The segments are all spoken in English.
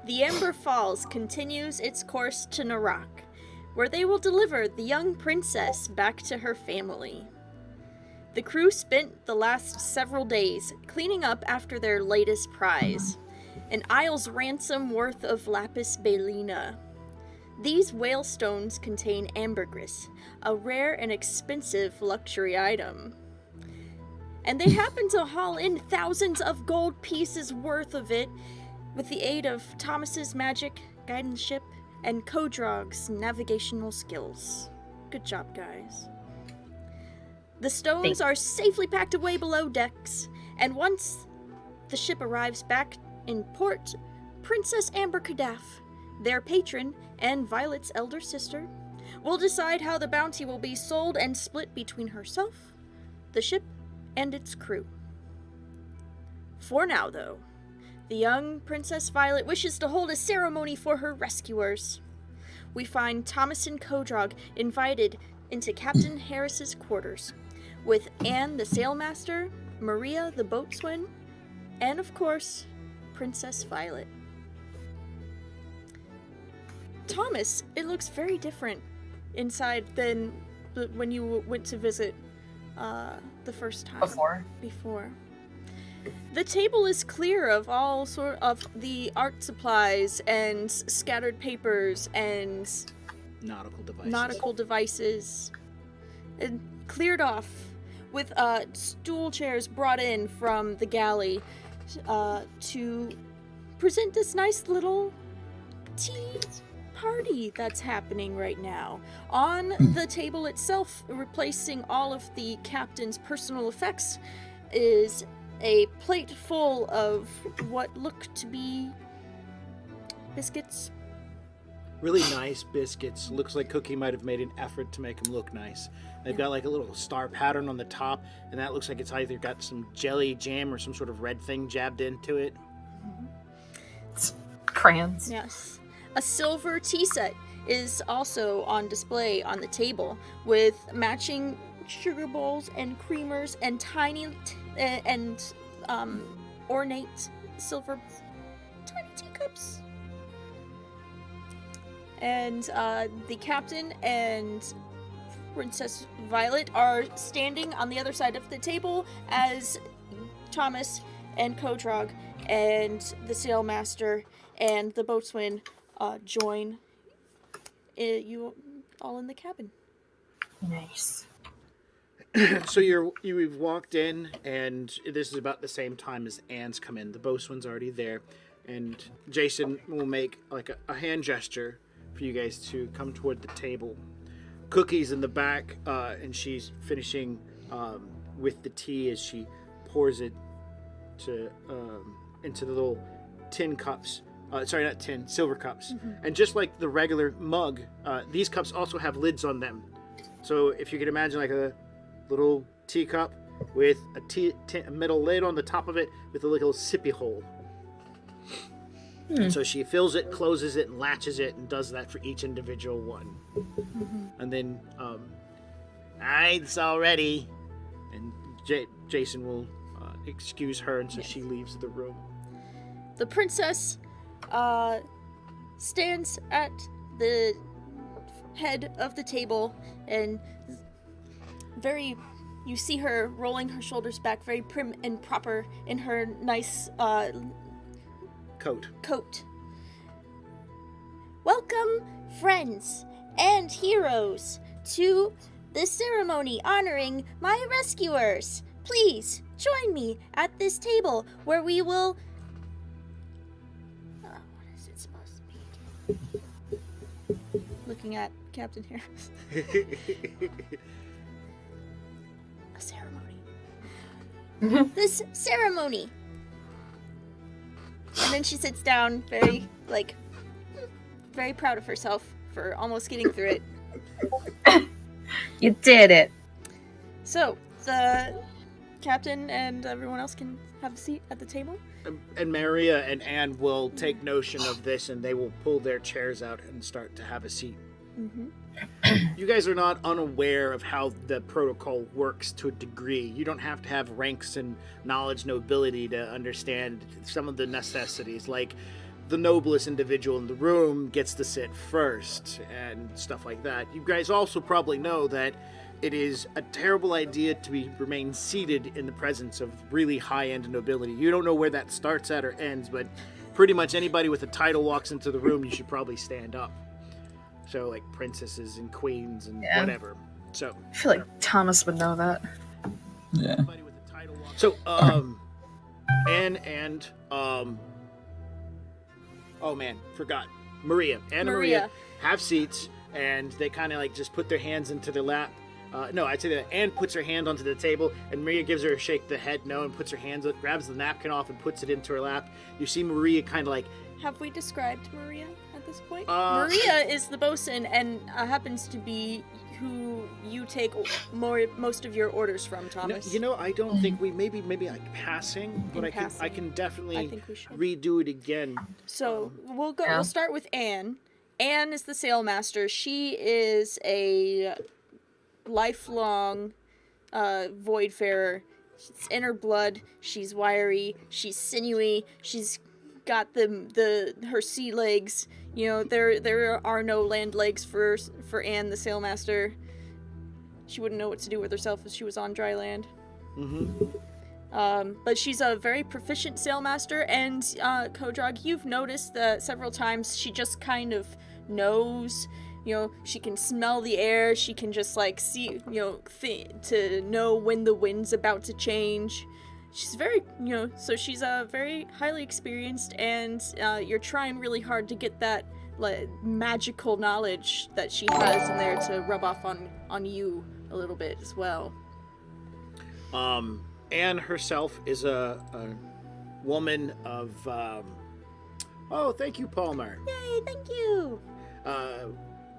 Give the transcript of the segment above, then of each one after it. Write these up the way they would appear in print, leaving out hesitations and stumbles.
the Amber Falls continues its course to Narak, where they will deliver the young princess back to her family. The crew spent the last several days cleaning up after their latest prize, an Isle's ransom worth of lapis belina. These whale stones contain ambergris, a rare and expensive luxury item. And they happen to haul in thousands of gold pieces worth of it with the aid of Thomas's magic guidance ship and Kodrog's navigational skills. Good job, guys. The stones are safely packed away below decks, and once the ship arrives back in port, Princess Amber Kadaf, their patron and Violet's elder sister, will decide how the bounty will be sold and split between herself, the ship, and its crew. For now, though, the young Princess Violet wishes to hold a ceremony for her rescuers. We find Thomas and Kodrog invited into Captain Harris's quarters, with Anne the sailmaster, Maria the boatswain, and of course, Princess Violet. Thomas, it looks very different inside than when you went to visit the first time. Before. The table is clear of all sort of the art supplies and scattered papers and nautical devices. And cleared off with stool chairs brought in from the galley to present this nice little tea party that's happening right now. On the table itself, replacing all of the captain's personal effects, is a plate full of what look to be biscuits. Really nice biscuits. Looks like Cookie might have made an effort to make them look nice. They've got like a little star pattern on the top, and that looks like it's either got some jelly, jam, or some sort of red thing jabbed into it. It's crayons. Yes. A silver tea set is also on display on the table with matching sugar bowls and creamers and tiny ornate silver tiny teacups. And the captain and Princess Violet are standing on the other side of the table as Thomas and Kodrog and the sailmaster and the boatswain join you all in the cabin. Nice. So you've walked in, and this is about the same time as Anne's come in. The boatswain's already there, and Jason will make like a hand gesture for you guys to come toward the table. Cookie's in the back, and she's finishing with the tea as she pours it into the little tin cups. Silver cups. Mm-hmm. And just like the regular mug, these cups also have lids on them. So if you could imagine like a little teacup with a metal lid on the top of it with a little sippy hole. And so she fills it, closes it, and latches it, and does that for each individual one. Mm-hmm. And then, it's all ready. And Jason will excuse her, and so she leaves the room. The princess stands at the head of the table, and you see her rolling her shoulders back, very prim and proper in her nice coat. Welcome, friends and heroes, to the ceremony honoring my rescuers. Please join me at this table where we will... what is it supposed to be? Looking at Captain Harris. A ceremony. This ceremony. And then she sits down, very proud of herself for almost getting through it. You did it. So, the captain and everyone else can have a seat at the table? And Maria and Anne will take notion of this, and they will pull their chairs out and start to have a seat. Mm-hmm. You guys are not unaware of how the protocol works to a degree. You don't have to have ranks and knowledge, nobility to understand some of the necessities. Like, the noblest individual in the room gets to sit first and stuff like that. You guys also probably know that it is a terrible idea to remain seated in the presence of really high-end nobility. You don't know where that starts at or ends, but pretty much anybody with a title walks into the room, you should probably stand up. So, like, princesses and queens and whatever. So I feel like Thomas would know that. Yeah. anybody with a title walks. So, Anne and oh man, forgot. Anne and Maria have seats, and they kind of like just put their hands into their lap. No, I'd say that Anne puts her hand onto the table, and Maria gives her a shake the head no, and puts her hands up, grabs the napkin off, and puts it into her lap. You see Maria kind of like... Have we described Maria at this point? Maria is the bosun and happens to be who you take most of your orders from, Thomas. No, I don't think we... Maybe like passing, but I can definitely I think we should. redo it again. So we'll go. Yeah. We'll start with Anne. Anne is the sailmaster. She is a lifelong voidfarer. It's in her blood. She's wiry. She's sinewy. She's got her sea legs. You know, there are no land legs for Anne, the sailmaster. She wouldn't know what to do with herself if she was on dry land. Mm-hmm. But she's a very proficient sailmaster, and Kodrog, you've noticed that several times she just kind of knows. You know, she can smell the air. She can just like see, you know, to know when the wind's about to change. She's very, you know, so she's very highly experienced, and you're trying really hard to get that like magical knowledge that she has in there to rub off on you a little bit as well. Anne herself is a woman of oh, thank you, Palmer. Yay, thank you.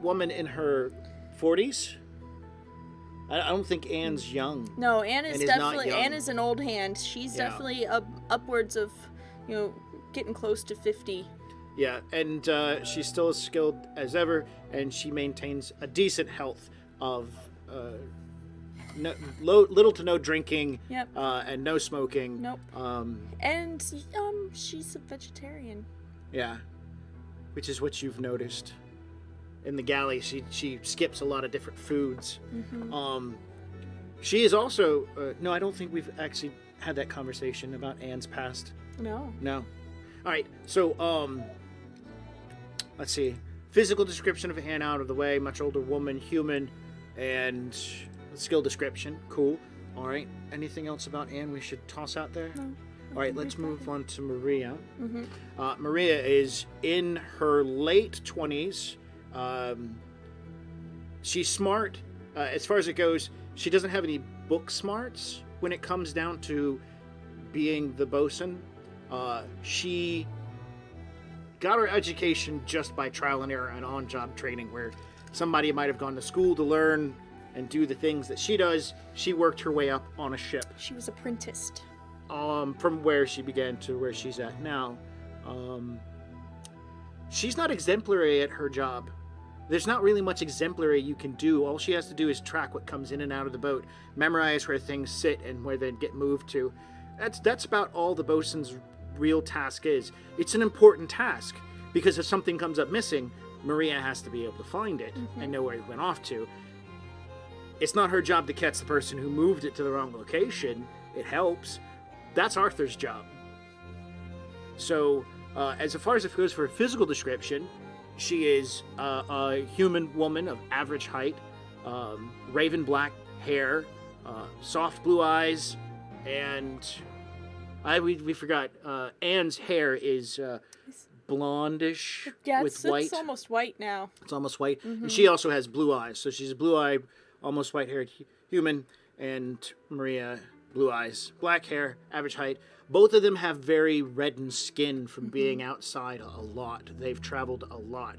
Woman in her 40s. I don't think Anne's young. No, Anne is And is not definitely young. Anne is an old hand. She's definitely upwards of, you know, getting close to 50. Yeah, and she's still as skilled as ever, and she maintains a decent health of little to no drinking. Yep. And no smoking. Nope. And she's a vegetarian. Yeah, which is what you've noticed. In the galley, she skips a lot of different foods. Mm-hmm. She is also... no, I don't think we've actually had that conversation about Anne's past. No. No. All right, so, let's see. Physical description of Anne out of the way. Much older woman, human, and skill description. Cool. All right. Anything else about Anne we should toss out there? No. All right, let's move on to Maria. Mm-hmm. Maria is in her late 20s. She's smart. As far as it goes, she doesn't have any book smarts when it comes down to being the bosun. She got her education just by trial and error and on-job training, where somebody might have gone to school to learn and do the things that she does. She worked her way up on a ship. She was apprenticed. From where she began to where she's at now. She's not exemplary at her job. There's not really much exemplary you can do. All she has to do is track what comes in and out of the boat, memorize where things sit and where they get moved to. That's about all the bosun's real task is. It's an important task, because if something comes up missing, Maria has to be able to find it and know where it went off to. It's not her job to catch the person who moved it to the wrong location. It helps. That's Arthur's job. So, as far as it goes for a physical description, she is a human woman of average height, raven black hair, soft blue eyes, and we forgot. Anne's hair is blondish with white. It's almost white now. It's almost white, and she also has blue eyes. So she's a blue-eyed, almost white-haired human, and Maria, blue eyes, black hair, average height. Both of them have very reddened skin from being outside a lot. They've traveled a lot.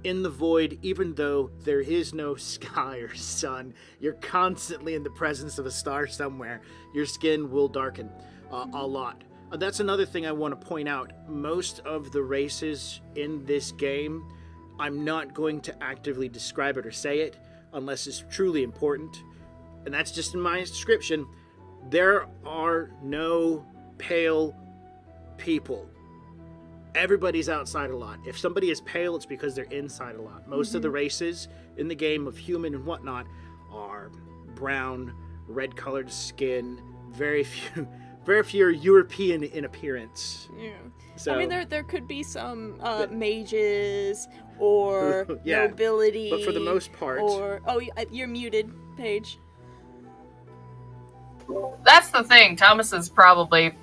In the void, even though there is no sky or sun, you're constantly in the presence of a star somewhere. Your skin will darken a lot. That's another thing I want to point out. Most of the races in this game, I'm not going to actively describe it or say it unless it's truly important. And that's just in my description. There are no pale people. everybody's outside a lot. If somebody is pale, it's because they're inside a lot. Most of the races in the game of human and whatnot are brown, red-colored skin. Very few are European in appearance. Yeah. So, I mean, there could be some mages or nobility. But for the most part... You're muted, Paige. That's the thing. Thomas is probably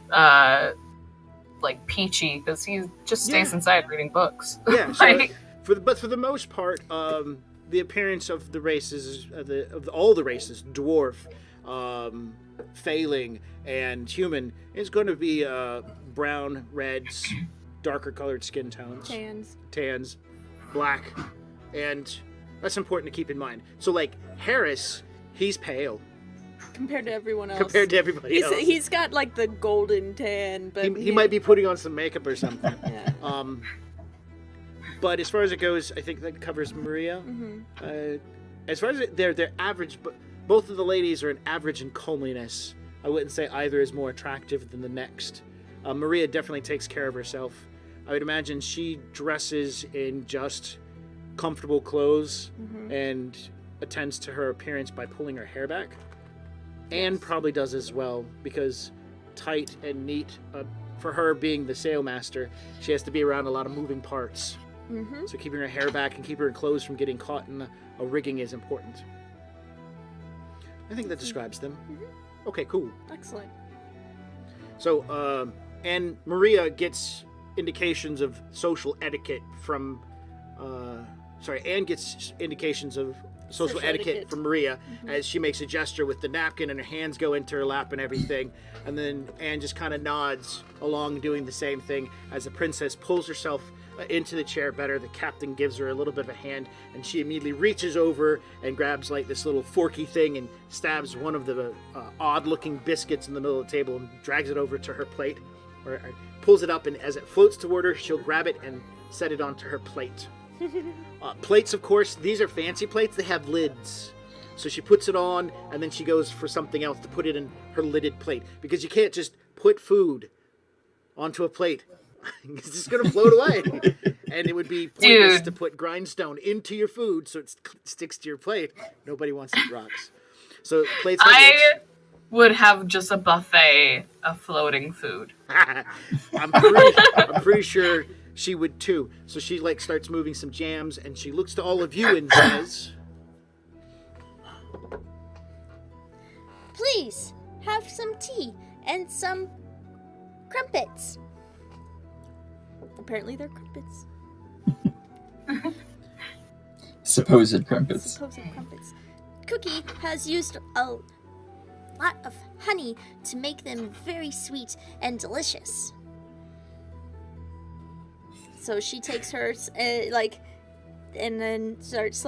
like peachy because he just stays inside reading books. Yeah. So for the most part, the appearance of the races of all the races, dwarf, failing, and human, is going to be brown, reds, darker colored skin tones, tans, black, and that's important to keep in mind. So like Harris, he's pale. Compared to everyone else. Compared to everybody else. He's got like the golden tan, but he might be putting on some makeup or something. Yeah. But as far as it goes, I think that covers Maria. As far as they're average, but both of the ladies are an average in comeliness. I wouldn't say either is more attractive than the next. Maria definitely takes care of herself. I would imagine she dresses in just comfortable clothes and attends to her appearance by pulling her hair back. Anne probably does as well, because tight and neat, for her being the sailmaster, she has to be around a lot of moving parts. So keeping her hair back and keeping her clothes from getting caught in a rigging is important. I think that describes them. Okay, cool. Excellent. So, and Maria gets indications of social etiquette from... Anne gets indications of social etiquette from Maria as she makes a gesture with the napkin and her hands go into her lap and everything. And then Anne just kind of nods along doing the same thing as the princess pulls herself into the chair better. The captain gives her a little bit of a hand and she immediately reaches over and grabs like this little forky thing and stabs one of the odd looking biscuits in the middle of the table and drags it over to her plate, or pulls it up, and as it floats toward her, she'll grab it and set it onto her plate. Plates, of course, these are fancy plates. They have lids. So she puts it on, and then she goes for something else to put it in her lidded plate. Because you can't just put food onto a plate. It's just going to float away. And it would be pointless to put grindstone into your food so it sticks to your plate. Nobody wants to eat rocks. So plates have lids. Would have just a buffet of floating food. I'm pretty sure she would too. So she starts moving some jams, and she looks to all of you and says, "Please have some tea and some crumpets." Apparently they're crumpets. Supposed crumpets. Supposed crumpets. Cookie has used a lot of honey to make them very sweet and delicious. So she takes hers, and then starts,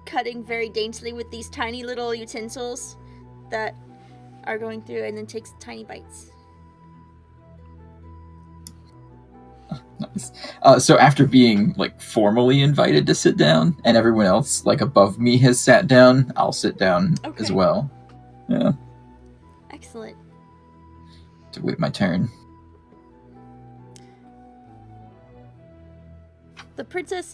cutting very daintily with these tiny little utensils that are going through, and then takes tiny bites. Nice. So after being, formally invited to sit down, and everyone else, above me has sat down, I'll sit down as well. Yeah. Excellent. To wait my turn. The princess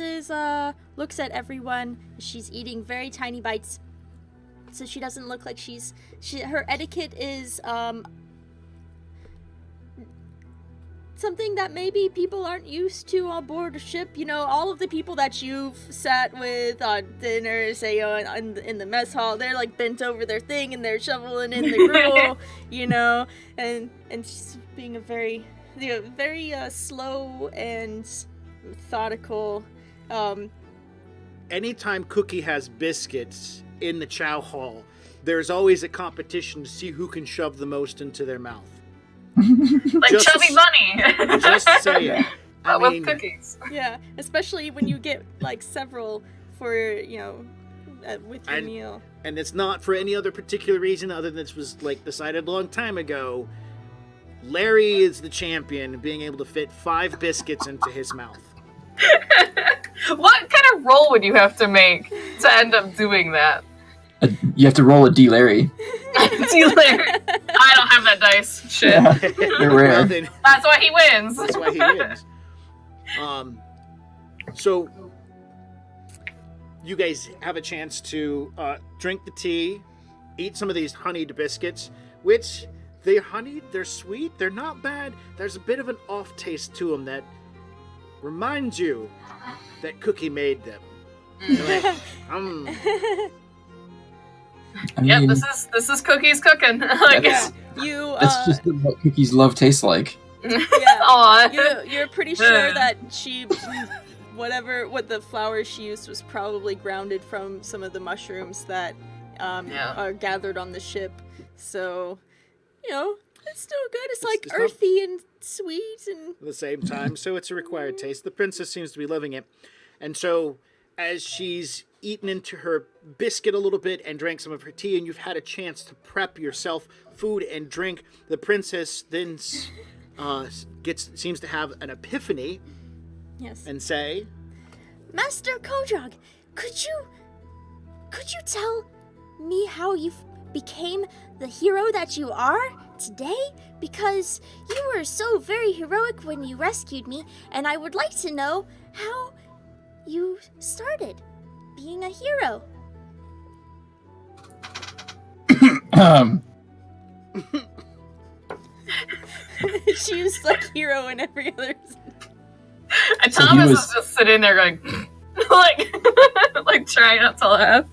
looks at everyone. She's eating very tiny bites, so she doesn't look like her etiquette is something that maybe people aren't used to on board a ship. You know, all of the people that you've sat with on dinner, say in the mess hall, they're bent over their thing and they're shoveling in the gruel, and she's being a very slow and methodical. Anytime Cookie has biscuits in the chow hall, there's always a competition to see who can shove the most into their mouth. Chubby Bunny. Just saying. With cookies. Yeah, especially when you get several for with your meal. And it's not for any other particular reason other than this was decided a long time ago. Larry is the champion, being able to fit 5 biscuits into his mouth. What kind of roll would you have to make to end up doing that? You have to roll a D. Larry. D. Larry. I don't have that dice. Shit. Yeah, they're rare. That's why he wins. That's why he wins. So you guys have a chance to drink the tea, eat some of these honeyed biscuits, which they're honeyed, they're sweet, they're not bad. There's a bit of an off taste to them that reminds you that Cookie made them. You're like, I Yep, mean, this is Cookie's cooking. Like, that's, You, that's just what Cookie's love tastes like. yeah, aw. you're pretty sure that what the flour she used was probably grounded from some of the mushrooms that are gathered on the ship. So, it's still good. It's like it's not- earthy and sweet and... at the same time, so it's a required taste. The princess seems to be loving it. And so, as she's eaten into her biscuit a little bit and drank some of her tea, and you've had a chance to prep yourself food and drink, the princess then seems to have an epiphany. Yes. And say, Master Kodrog, could you tell me how you became the hero that you are today? Because you were so very heroic when you rescued me, and I would like to know how you started being a hero. She used like hero in every other... And So he Thomas was- is just sitting there going, like trying not to laugh.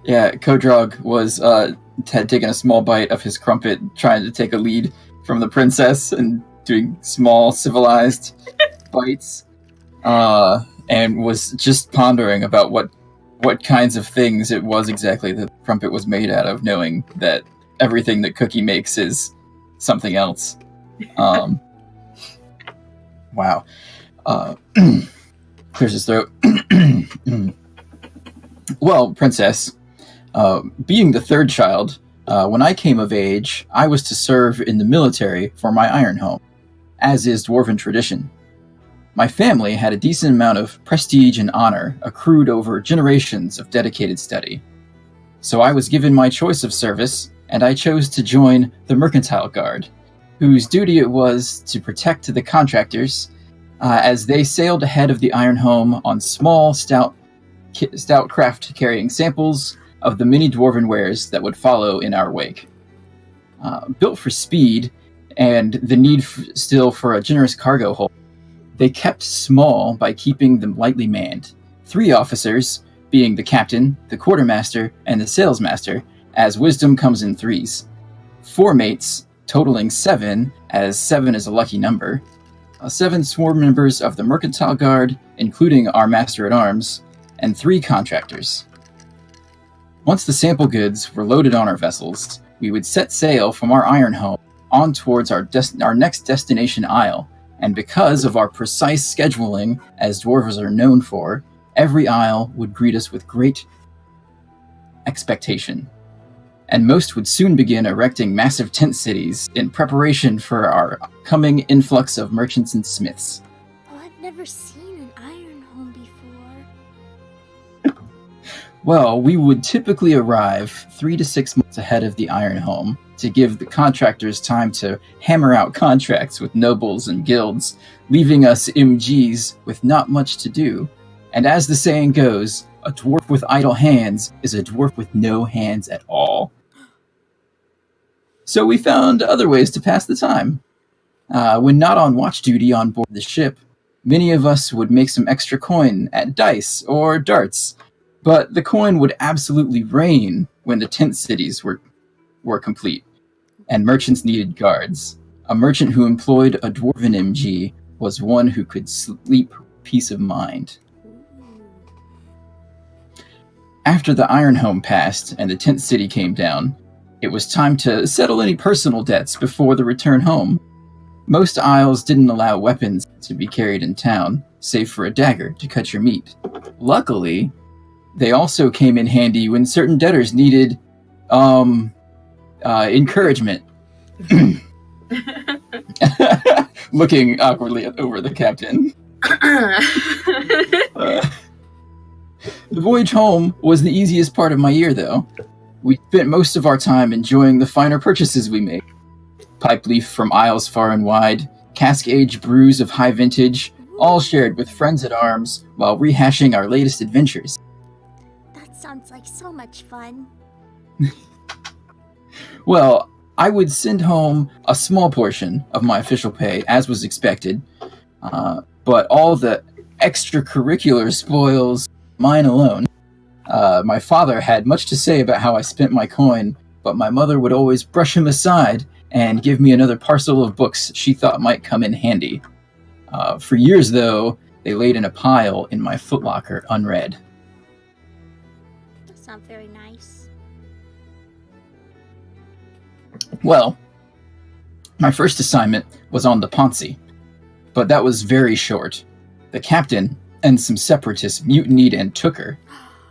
Yeah, Kodrog was had taken a small bite of his crumpet, trying to take a lead from the princess and doing small, civilized bites, and was just pondering about what kinds of things it was exactly that the crumpet was made out of, knowing that everything that Cookie makes is something else. Wow. Clears his throat. Well, princess, being the third child, when I came of age, I was to serve in the military for my iron home, as is dwarven tradition. My family had a decent amount of prestige and honor accrued over generations of dedicated study. So I was given my choice of service, and I chose to join the Mercantile Guard, whose duty it was to protect the contractors as they sailed ahead of the Iron Home on small, stout craft carrying samples of the many dwarven wares that would follow in our wake. Built for speed and the need still for a generous cargo hold, they kept small by keeping them lightly manned. 3 officers, being the captain, the quartermaster, and the salesmaster, as wisdom comes in 3s. 4 mates, totaling 7, as 7 is a lucky number. 7 sworn members of the Mercantile Guard, including our Master-at-Arms, and 3 contractors. Once the sample goods were loaded on our vessels, we would set sail from our iron home on towards our next destination isle, and because of our precise scheduling, as dwarves are known for, every isle would greet us with great expectation. And most would soon begin erecting massive tent cities in preparation for our coming influx of merchants and smiths. Oh, I've never seen an iron home before. Well, we would typically arrive 3 to 6 months ahead of the Iron Home to give the contractors time to hammer out contracts with nobles and guilds, leaving us MGs with not much to do. And as the saying goes, a dwarf with idle hands is a dwarf with no hands at all. So we found other ways to pass the time. When not on watch duty on board the ship, many of us would make some extra coin at dice or darts, but the coin would absolutely rain when the tent cities were complete, and merchants needed guards. A merchant who employed a dwarven MG was one who could sleep peace of mind. After the Iron Home passed and the tent city came down, it was time to settle any personal debts before the return home. Most isles didn't allow weapons to be carried in town, save for a dagger to cut your meat. Luckily, they also came in handy when certain debtors needed encouragement. Looking awkwardly over the captain. The voyage home was the easiest part of my year, though. We spent most of our time enjoying the finer purchases we made. Pipe leaf from isles far and wide, cask-aged brews of high vintage, all shared with friends at arms while rehashing our latest adventures. That sounds like so much fun. Well, I would send home a small portion of my official pay, as was expected, but all the extracurricular spoils, mine alone. My father had much to say about how I spent my coin, but my mother would always brush him aside and give me another parcel of books she thought might come in handy. For years, though, they laid in a pile in my footlocker unread. That's not very nice. Well, my first assignment was on the Ponzi, but that was very short. The captain and some separatists mutinied and took her.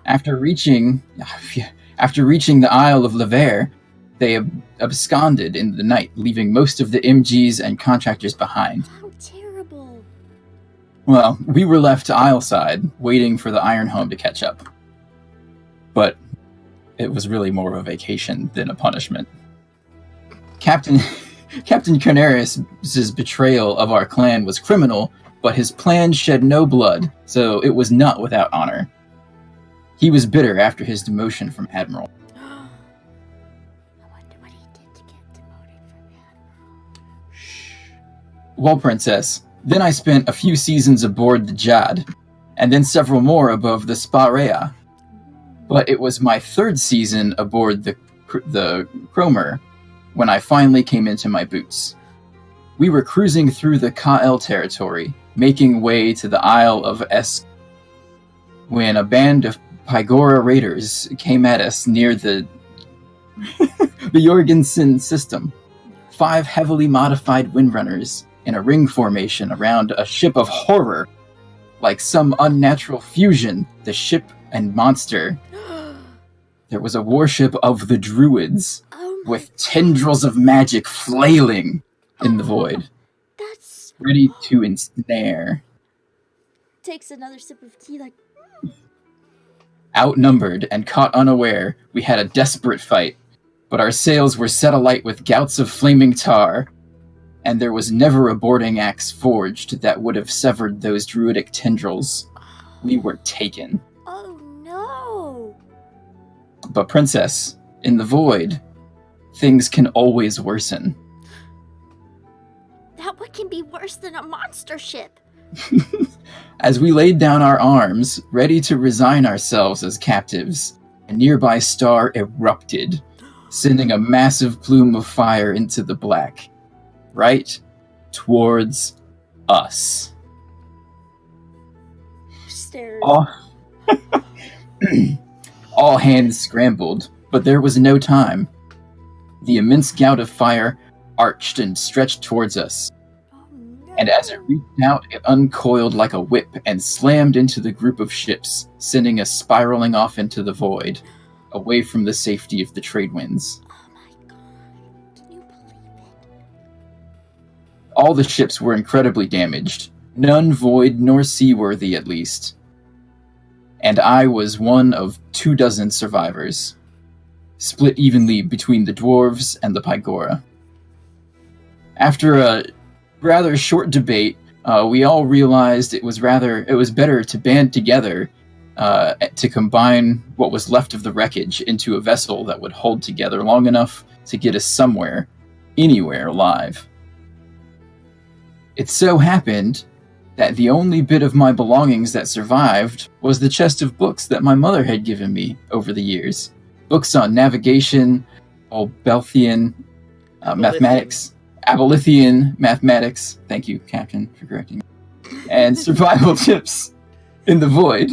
After reaching the Isle of Lever, they absconded in the night, leaving most of the MGs and contractors behind. How terrible. Well, we were left Isleside, waiting for the Iron Home to catch up. But it was really more of a vacation than a punishment. Captain Cornerius' betrayal of our clan was criminal, but his plan shed no blood, so it was not without honor. He was bitter after his demotion from Admiral. I wonder what he did to get demoted from Admiral. Shh. Well, Princess, then I spent a few seasons aboard the Jad, and then several more above the Sparea. But it was my third season aboard the Cromer when I finally came into my boots. We were cruising through the KL territory, making way to the Isle of Esk, when a band of Pygora raiders came at us near the Jorgensen system. 5 heavily modified windrunners in a ring formation around a ship of horror. Like some unnatural fusion, the ship and monster. There was a warship of the Druids, Oh my with tendrils of magic flailing in the void, That's... ready to ensnare. Takes another sip of tea like... Outnumbered and caught unaware, we had a desperate fight, but our sails were set alight with gouts of flaming tar, and there was never a boarding axe forged that would have severed those druidic tendrils. We were taken. Oh no! But Princess, in the void, things can always worsen. That what can be worse than a monster ship? As we laid down our arms, ready to resign ourselves as captives, a nearby star erupted, sending a massive plume of fire into the black, right towards us. Stairs. All hands scrambled, but there was no time. The immense gout of fire arched and stretched towards us, Oh no! and as it reached out, it uncoiled like a whip and slammed into the group of ships, sending us spiraling off into the void, away from the safety of the trade winds. Oh my god! Can you believe it? All the ships were incredibly damaged, none void nor seaworthy at least. And I was one of 24 survivors, split evenly between the dwarves and the Pygora. After a rather short debate, we all realized it was better to band together to combine what was left of the wreckage into a vessel that would hold together long enough to get us somewhere, anywhere alive. It so happened that the only bit of my belongings that survived was the chest of books that my mother had given me over the years. Books on navigation, Abelthian mathematics, Abelithian mathematics, thank you, Captain, for correcting me, and survival tips in the void.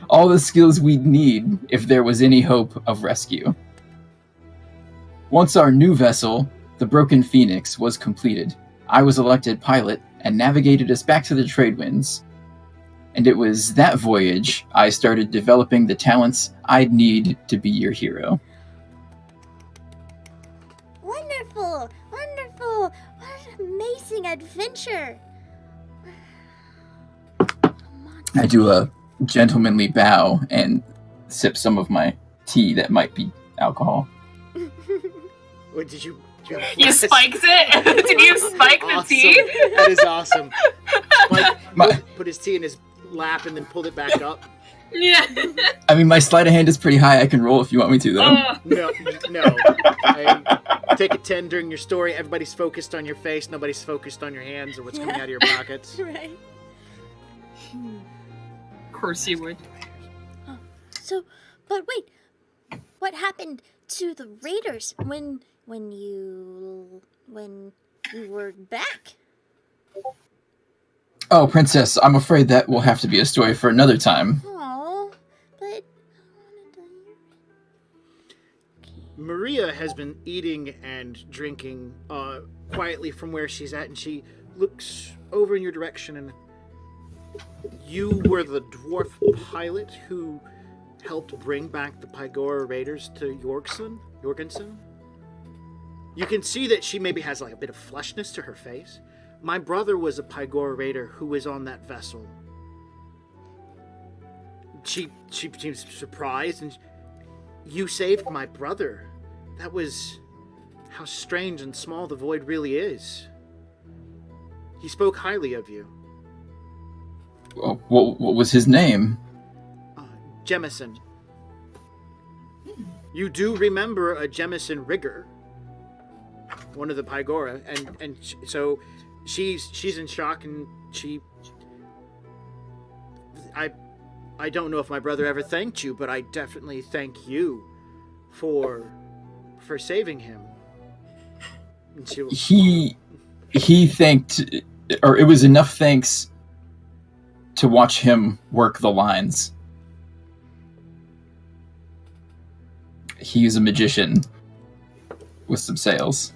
All the skills we'd need if there was any hope of rescue. Once our new vessel, the Broken Phoenix, was completed, I was elected pilot and navigated us back to the trade winds. And it was that voyage I started developing the talents I'd need to be your hero. Wonderful! Wonderful! What an amazing adventure! I do a gentlemanly bow and sip some of my tea that might be alcohol. Wait, did you You spiked it? Did you spike the Awesome. tea? That is awesome. put his tea in his lap and then pulled it back up. Yeah. I mean, my sleight of hand is pretty high. I can roll if you want me to, though. No. Take a 10 during your story. Everybody's focused on your face. Nobody's focused on your hands or what's coming out of your pockets. Right. Of course you would. So, but wait, what happened to the raiders when you were back? Oh, Princess, I'm afraid that will have to be a story for another time. Oh, but I wanted to hear it. Maria has been eating and drinking quietly from where she's at, and she looks over in your direction, and you were the dwarf pilot who helped bring back the Pygora Raiders to Jorgensen? You can see that she maybe has like a bit of fleshness to her face. My brother was a Pygora Raider who was on that vessel. She seems surprised, and you saved my brother. That was how strange and small the void really is. He spoke highly of you. What was his name? Jemison. You do remember a Jemison Rigger, one of the Pygora, and so she's in shock, and I don't know if my brother ever thanked you, but I definitely thank you for saving him. And He thanked, or it was enough thanks to watch him work the lines. He's a magician with some sales.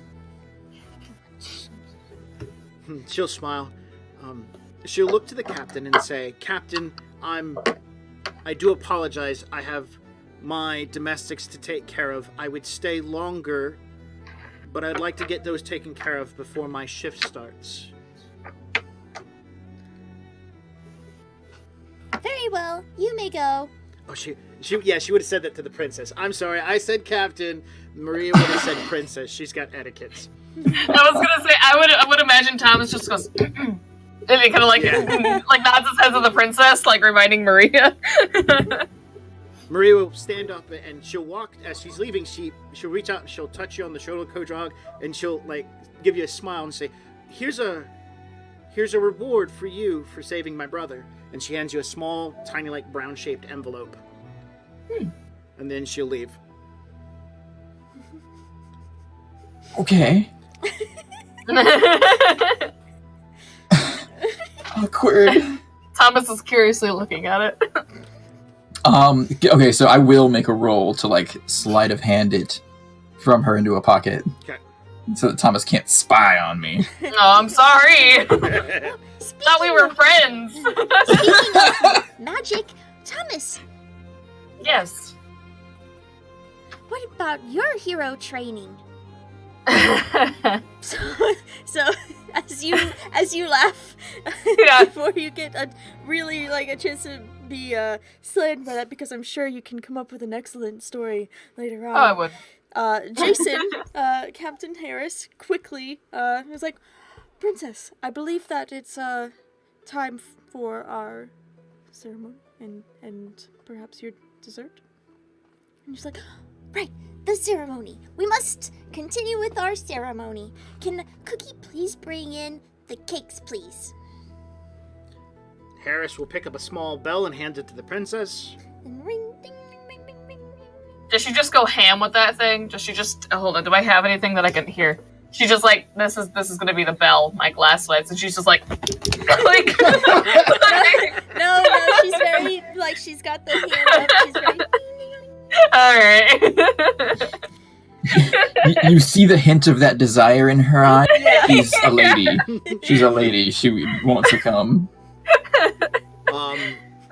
She'll smile. She'll look to the captain and say, "Captain, I do apologize. I have my domestics to take care of. I would stay longer, but I'd like to get those taken care of before my shift starts." Very well, you may go. Oh, she would have said that to the princess. I'm sorry, I said captain. Maria would have said princess. She's got etiquettes. I was gonna say I would imagine Thomas just goes and he kind of like like nods his head to the princess, like reminding Maria. Maria will stand up and she'll walk as she's leaving. She'll reach out and she'll touch you on the shoulder, Kodrog, and she'll like give you a smile and say, "Here's a reward for you for saving my brother." And she hands you a small, tiny, like brown-shaped envelope. And then she'll leave. Okay. Awkward. Thomas is curiously looking at it. Okay, so I will make a roll to like sleight of hand it from her into a pocket. Okay. So that Thomas can't spy on me. No, I'm sorry. Thought we were friends. Speaking of magic, Thomas, Yes. what about your hero training? So as you laugh Yeah. before you get a chance to be slayed by that, because I'm sure you can come up with an excellent story later on. Oh, I would. Jason, Captain Harris, quickly was like, "Princess, I believe that it's time for our ceremony and perhaps your dessert." And she's like, right, the ceremony. We must continue with our ceremony. Can Cookie please bring in the cakes, please? Harris will pick up a small bell and hand it to the princess. And ring, ding, ding, ding, ding, ding. Does she just go ham with that thing? Does she just hold on? Do I have anything that I can hear? She just like this is gonna be the bell, my glass lights, and she's just like like. No, she's very she's got the hand up. She's very. All right. You see the hint of that desire in her eye? Yeah. She's a lady. She's a lady. She wants to come.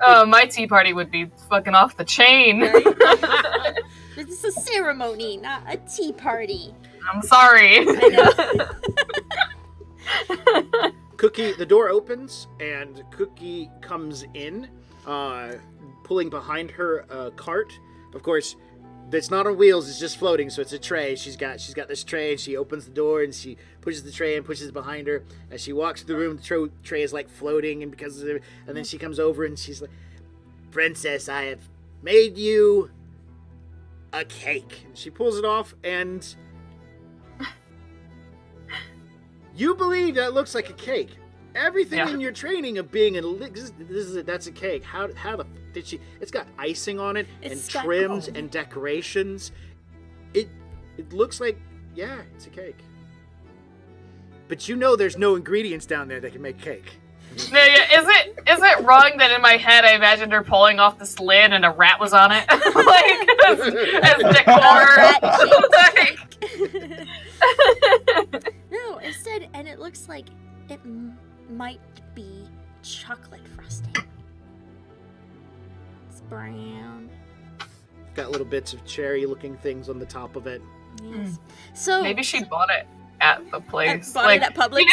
My tea party would be fucking off the chain. It's a ceremony, not a tea party. I'm sorry. I know. Cookie, the door opens and Cookie comes in, pulling behind her a cart. Of course, It's not on wheels. It's just floating. So it's a tray. She's got this tray, and she opens the door and she pushes the tray and pushes it behind her. As she walks through the room, the tray is like floating, and and then she comes over and she's like, "Princess, I have made you a cake." And she pulls it off, and you believe that looks like a cake. Everything in your training of being that's a cake. How the did she? It's got icing on it and trims and decorations. It looks like it's a cake. But you know, there's no ingredients down there that can make cake. No, yeah. Is it wrong that in my head I imagined her pulling off this lid and a rat was on it, like as decor? No, instead, and it looks like it might be chocolate frosting. It's brown. Got little bits of cherry-looking things on the top of it. Yes. So Maybe she bought it at the place. Bought it at Publix.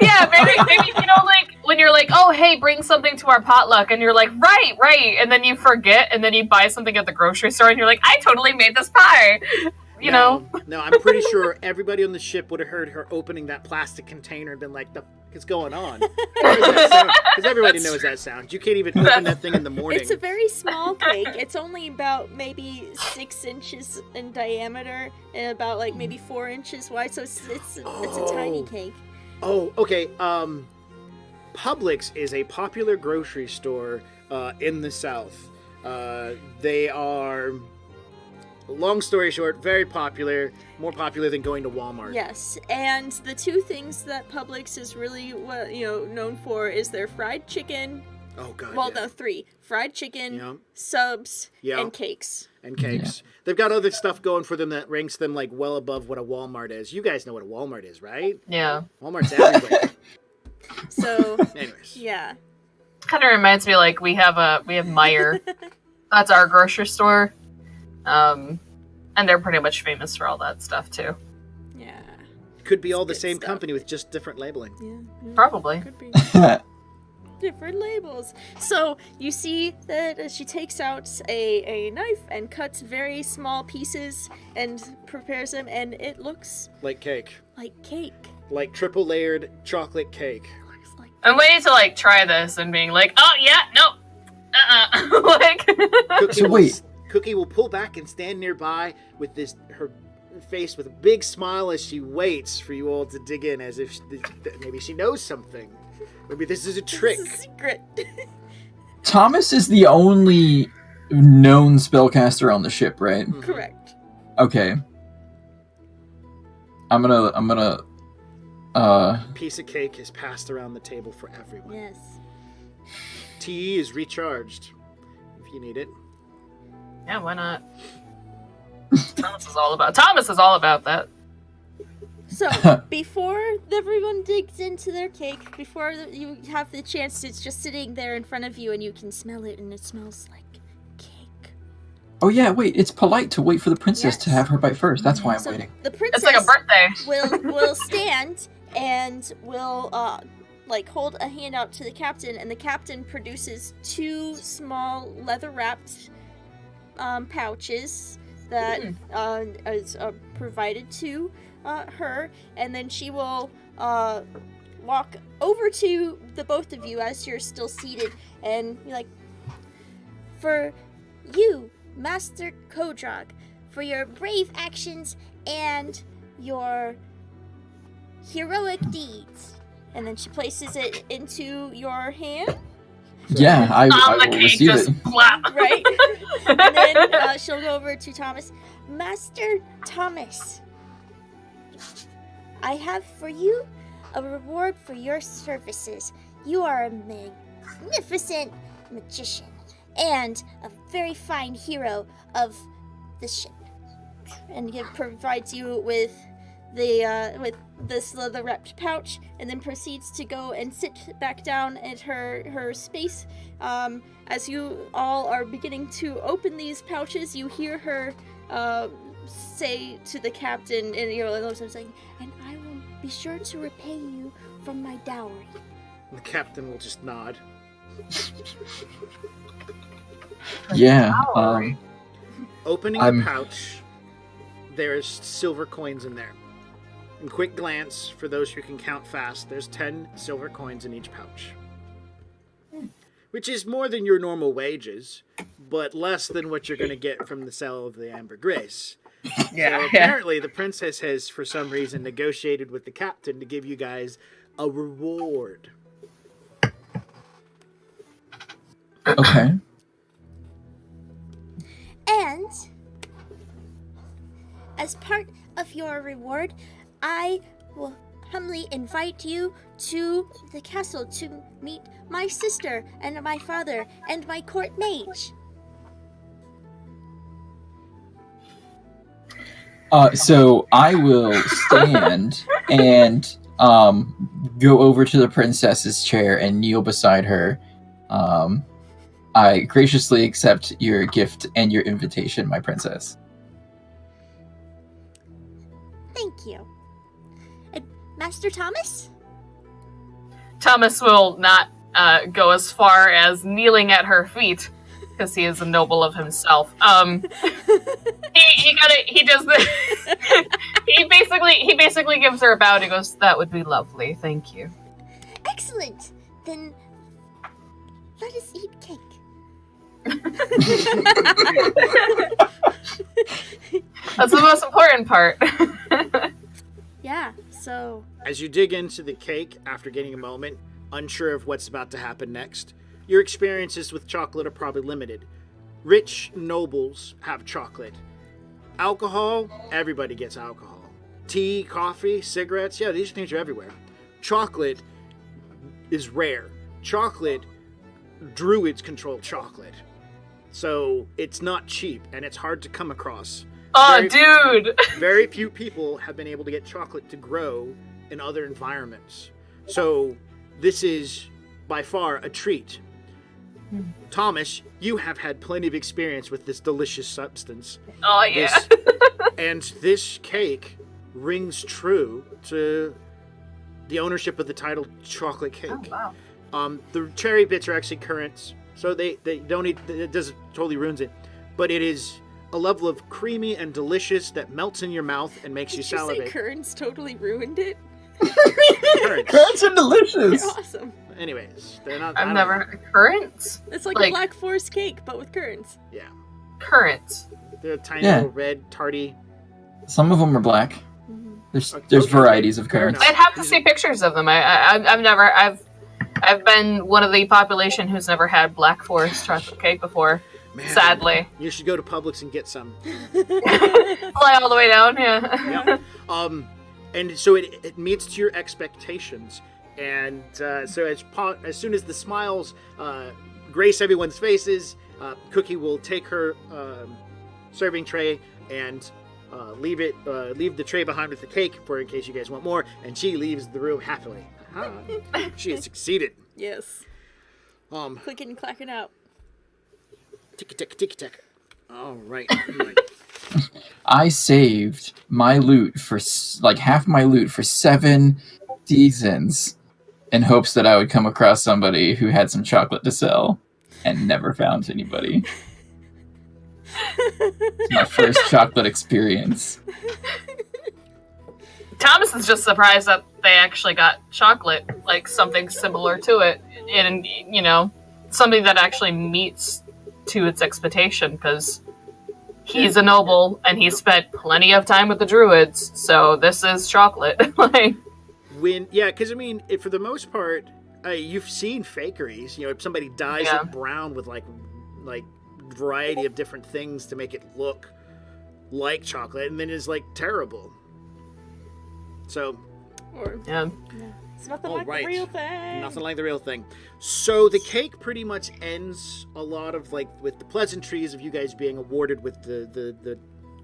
Yeah, maybe you know, like when you're like, oh hey, bring something to our potluck, and you're like, right, and then you forget, and then you buy something at the grocery store, and you're like, I totally made this pie. You know? No, I'm pretty sure everybody on the ship would have heard her opening that plastic container and been like, "The f*** is going on?" Because everybody knows that sound. You can't even open that thing in the morning. It's a very small cake. It's only about maybe 6 inches in diameter and about like maybe 4 inches wide. So it's a tiny cake. Oh, okay. Publix is a popular grocery store in the South. They are, long story short, very popular. More popular than going to Walmart. Yes, and the two things that Publix is really known for is their fried chicken. Oh god. Well, no, 3: fried chicken, subs, and cakes. And cakes. Yeah. They've got other stuff going for them that ranks them like well above what a Walmart is. You guys know what a Walmart is, right? Yeah. Walmart's everywhere. So, anyways. Yeah. Kind of reminds me like we have Meijer. That's our grocery store. And they're pretty much famous for all that stuff too. Yeah. Could be all the same company with just different labeling. Yeah. Probably. Could be. Different labels. So you see that she takes out a knife and cuts very small pieces and prepares them, and it looks like cake. Like cake. Like triple layered chocolate cake. Looks like. I'm waiting to like try this and being like, oh yeah, no, like. Cookie will pull back and stand nearby with her face with a big smile as she waits for you all to dig in, as if maybe she knows something. Maybe this is a trick. This is a secret. Thomas is the only known spellcaster on the ship, right? Mm-hmm. Correct. Okay. I'm gonna piece of cake is passed around the table for everyone. Yes. Tea is recharged if you need it. Yeah, why not? Thomas is all about that. So, before everyone digs into their cake, before you have the chance, it's just sitting there in front of you and you can smell it, and it smells like cake. Oh yeah, wait, it's polite to wait for the princess to have her bite first. That's why I'm waiting. The princess it's like a birthday. will stand and will hold a hand out to the captain, and the captain produces 2 small leather-wrapped pouches that is provided to her, and then she will walk over to the both of you as you're still seated and be like, "For you, Master Kodrog, for your brave actions and your heroic deeds." And then she places it into your hand. Yeah, I the will cake receive just it. Plop. Right. And then she'll go over to Thomas. "Master Thomas, I have for you a reward for your services. You are a magnificent magician and a very fine hero of the ship." And it provides you with with this leather-wrapped pouch, and then proceeds to go and sit back down at her space. As you all are beginning to open these pouches, you hear her say to the captain, and saying, "And I will be sure to repay you from my dowry." The captain will just nod. Yeah. Opening the pouch, there's silver coins in there. And quick glance, for those who can count fast, there's 10 silver coins in each pouch. Which is more than your normal wages, but less than what you're going to get from the sale of the Amber Grace. So apparently the princess has, for some reason, negotiated with the captain to give you guys a reward. Okay. And as part of your reward, I will humbly invite you to the castle to meet my sister and my father and my court mage. So I will stand and go over to the princess's chair and kneel beside her. I graciously accept your gift and your invitation, my princess. Thank you. And Master Thomas? Thomas will not go as far as kneeling at her feet, because he is a noble of himself. He does the he basically gives her a bow and he goes, "That would be lovely, thank you." Excellent. Then let us eat cake. That's the most important part. Yeah, so... As you dig into the cake after getting a moment, unsure of what's about to happen next, your experiences with chocolate are probably limited. Rich nobles have chocolate. Alcohol, everybody gets alcohol. Tea, coffee, cigarettes, yeah, these things are everywhere. Chocolate is rare. Chocolate, druids control chocolate. So it's not cheap and it's hard to come across. Oh, dude! Very few people have been able to get chocolate to grow in other environments. So this is by far a treat. Thomas, you have had plenty of experience with this delicious substance. Oh, yeah. And this cake rings true to the ownership of the title chocolate cake. Oh, wow. The cherry bits are actually currants, so they don't eat, it doesn't totally ruins it. But it is a level of creamy and delicious that melts in your mouth and makes you salivate. Did you say currants totally ruined it? Currants are delicious. They're awesome. Anyways, they're not. I've never... Currants? It's like a Black Forest cake, but with currants. Yeah. Currants. They're tiny little red, tarty. Some of them are black. There's varieties of currants. I'd have to see pictures of them. I've been one of the population who's never had Black Forest chocolate cake before. Man, sadly. You should go to Publix and get some. Fly all the way down, yeah. Yep. And so it meets to your expectations. And so as soon as the smiles grace everyone's faces, Cookie will take her serving tray and leave the tray behind with the cake for in case you guys want more, and she leaves the room happily. She has succeeded. Yes. Clicking and clacking out. Tick. All right. I saved my loot for half my loot for 7 seasons in hopes that I would come across somebody who had some chocolate to sell, and never found anybody. It's my first chocolate experience. Thomas is just surprised that they actually got chocolate, like something similar to it, and something that actually meets to its expectation, because he's a noble and he spent plenty of time with the druids, so this is chocolate. Because for the most part, you've seen fakeries. If somebody dyes it brown with like variety of different things to make it look like chocolate, and then it's like terrible. So, it's nothing like the real thing. Nothing like the real thing. So the cake pretty much ends a lot of with the pleasantries of you guys being awarded with the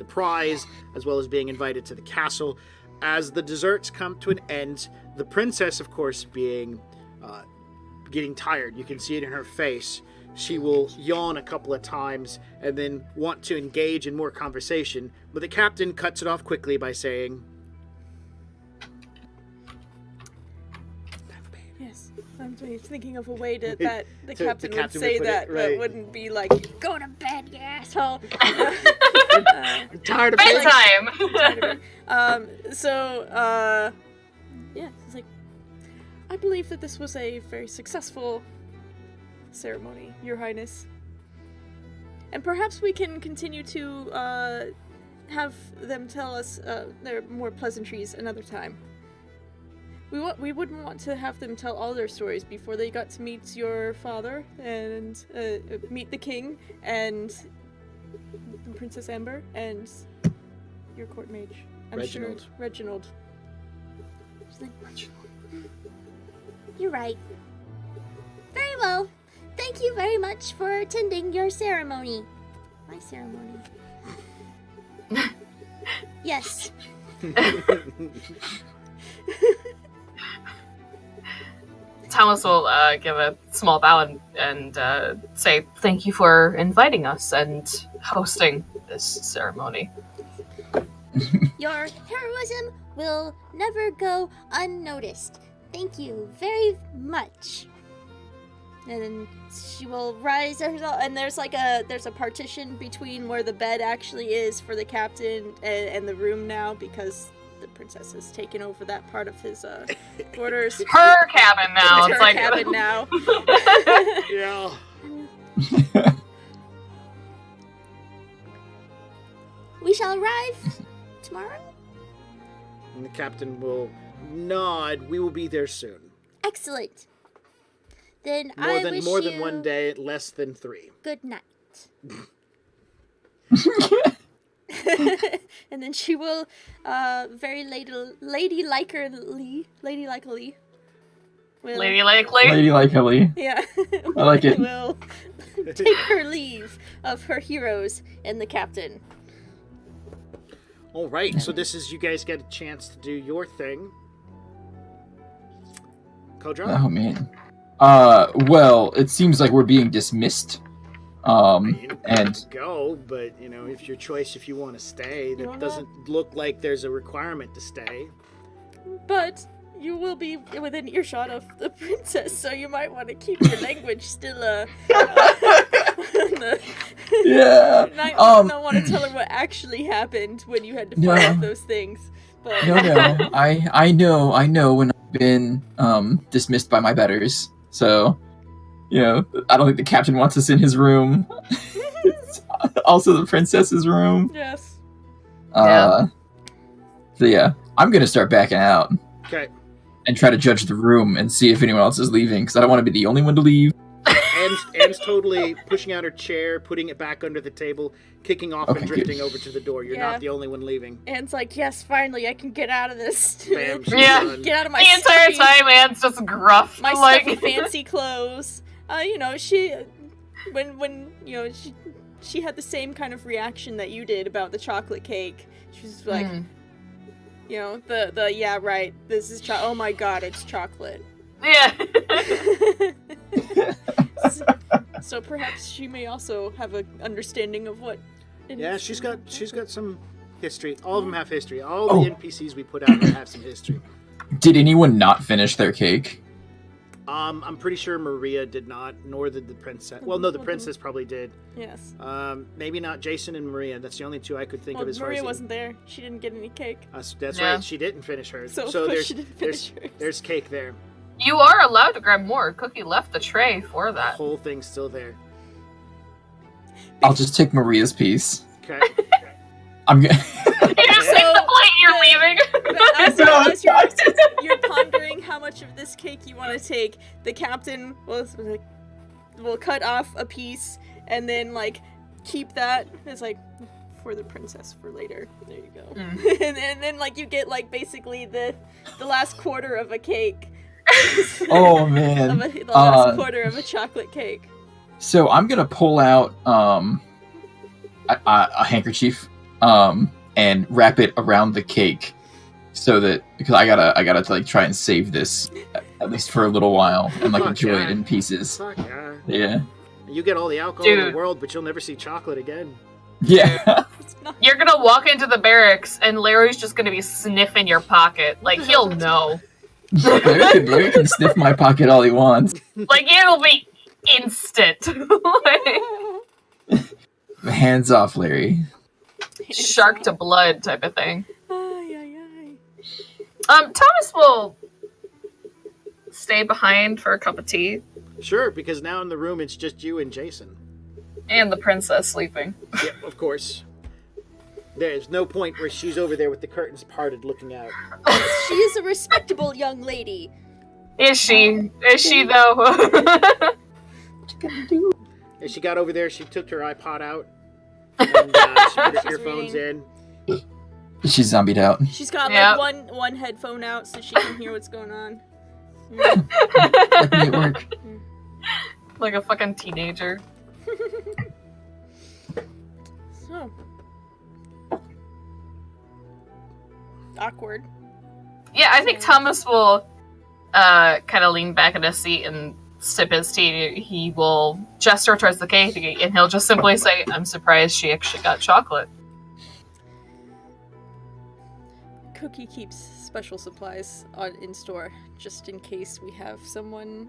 prize, as well as being invited to the castle. As the desserts come to an end, the princess, of course, being getting tired, you can see it in her face. She will yawn a couple of times and then want to engage in more conversation, but the captain cuts it off quickly by saying, Yes, I'm thinking of a way that the The captain would captain say would put it that, right. but wouldn't be like, "Go to bed, you asshole." I'm tired of being Bedtime! Yeah, it's like, I believe that this was a very successful ceremony, Your Highness. And perhaps we can continue to have them tell us their more pleasantries another time. We wouldn't want to have them tell all their stories before they got to meet your father and meet the king and Princess Amber and your court mage. I'm Reginald. sure Reginald. She's like, you're right. Very well. Thank you very much for attending your ceremony. My ceremony. Yes. Thomas will give a small bow and say thank you for inviting us and hosting this ceremony. Your heroism will never go unnoticed. Thank you very much. And then she will rise herself, and there's a partition between where the bed actually is for the captain and the room now, because the princess has taken over that part of his quarters. Her cabin now. It's It's her like cabin now. Yeah. We shall arrive tomorrow. And the captain will nod. We will be there soon. Excellent. Then I wish More you than one day, less than 3. good night. And then she will, very ladylikely, will, Ladylike. yeah, I like it. will take her leave of her heroes and the captain. All right, so this is you guys get a chance to do your thing. Kodrog? Oh man. Well, it seems like we're being dismissed. And Go, but if your choice, if you want to stay, that doesn't look like there's a requirement to stay. But you will be within earshot of the princess, so you might want to keep your language still, yeah. I don't want to tell her what actually happened when you had to fight No. out those things. But No. I know when I've been dismissed by my betters. So, I don't think the captain wants us in his room. It's also the princess's room. yes. So yeah, I'm gonna start backing out Okay. and try to judge the room and see if anyone else is leaving, because I don't want to be the only one to leave. Anne's totally pushing out her chair, putting it back under the table, kicking off Okay, and good. drifting over to the door. You're Yeah. not the only one leaving. Anne's like, yes, finally, I can get out of this. Bam, she's Yeah. done. Get out of my The entire stuffy, time, Anne's just gruff. my like, stuffy fancy clothes. She, when she had the same kind of reaction that you did about the chocolate cake. She was like, yeah, right, this is oh my god, it's chocolate. yeah. So perhaps she may also have an understanding of what. Yeah, she's got some history. All of them have history. All the NPCs we put out there have some history. Did anyone not finish their cake? I'm pretty sure Maria did not, nor did the princess. Well, no, the princess probably did. Yes. Maybe not Jason and Maria. That's the only two I could think Well, of as far Maria as wasn't there. She didn't get any cake. That's Yeah. right. She didn't finish hers. So, of So course there's she didn't finish hers. there's cake there. You are allowed to grab more. Cookie left the tray for The that. whole thing's still there. I'll just take Maria's piece. Okay. I'm gonna. You just take the plate, you're leaving. But as you're pondering how much of this cake you want to take, the captain will cut off a piece and then keep that. It's for the princess for later. There you go. and then you get basically the last quarter of a cake. Oh man. The last quarter of a chocolate cake. So I'm gonna pull out a handkerchief and wrap it around the cake, so that because I gotta try and save this at least for a little while and Fuck enjoy yeah. it in pieces. Fuck yeah. Yeah. You get all the alcohol in Dude. the world, but you'll never see chocolate again. Yeah. You're gonna walk into the barracks and Larry's just gonna be sniffing your pocket. He'll know. Larry can sniff my pocket all he wants. Like, it'll be instant. Like, Hands off, Larry. shark to blood type of thing. Ay, ay, ay. Thomas will stay behind for a cup of tea. Sure, because now in the room it's just you and Jason. And the princess sleeping. Yep, of course. There's no point where she's over there with the curtains parted looking out. She is a respectable young lady. Is she? Is she, though? What you gonna do? And she got over there, she took her iPod out, and she put her She's earphones reading. in. She's zombied out. She's got Yep. like one headphone out so she can hear what's going on. Let me at work. Like a fucking teenager. So awkward. Yeah, I think Thomas will kind of lean back in his seat and sip his tea. He will gesture towards the cake and he'll just simply say, I'm surprised she actually got chocolate. Cookie keeps special supplies in store just in case we have someone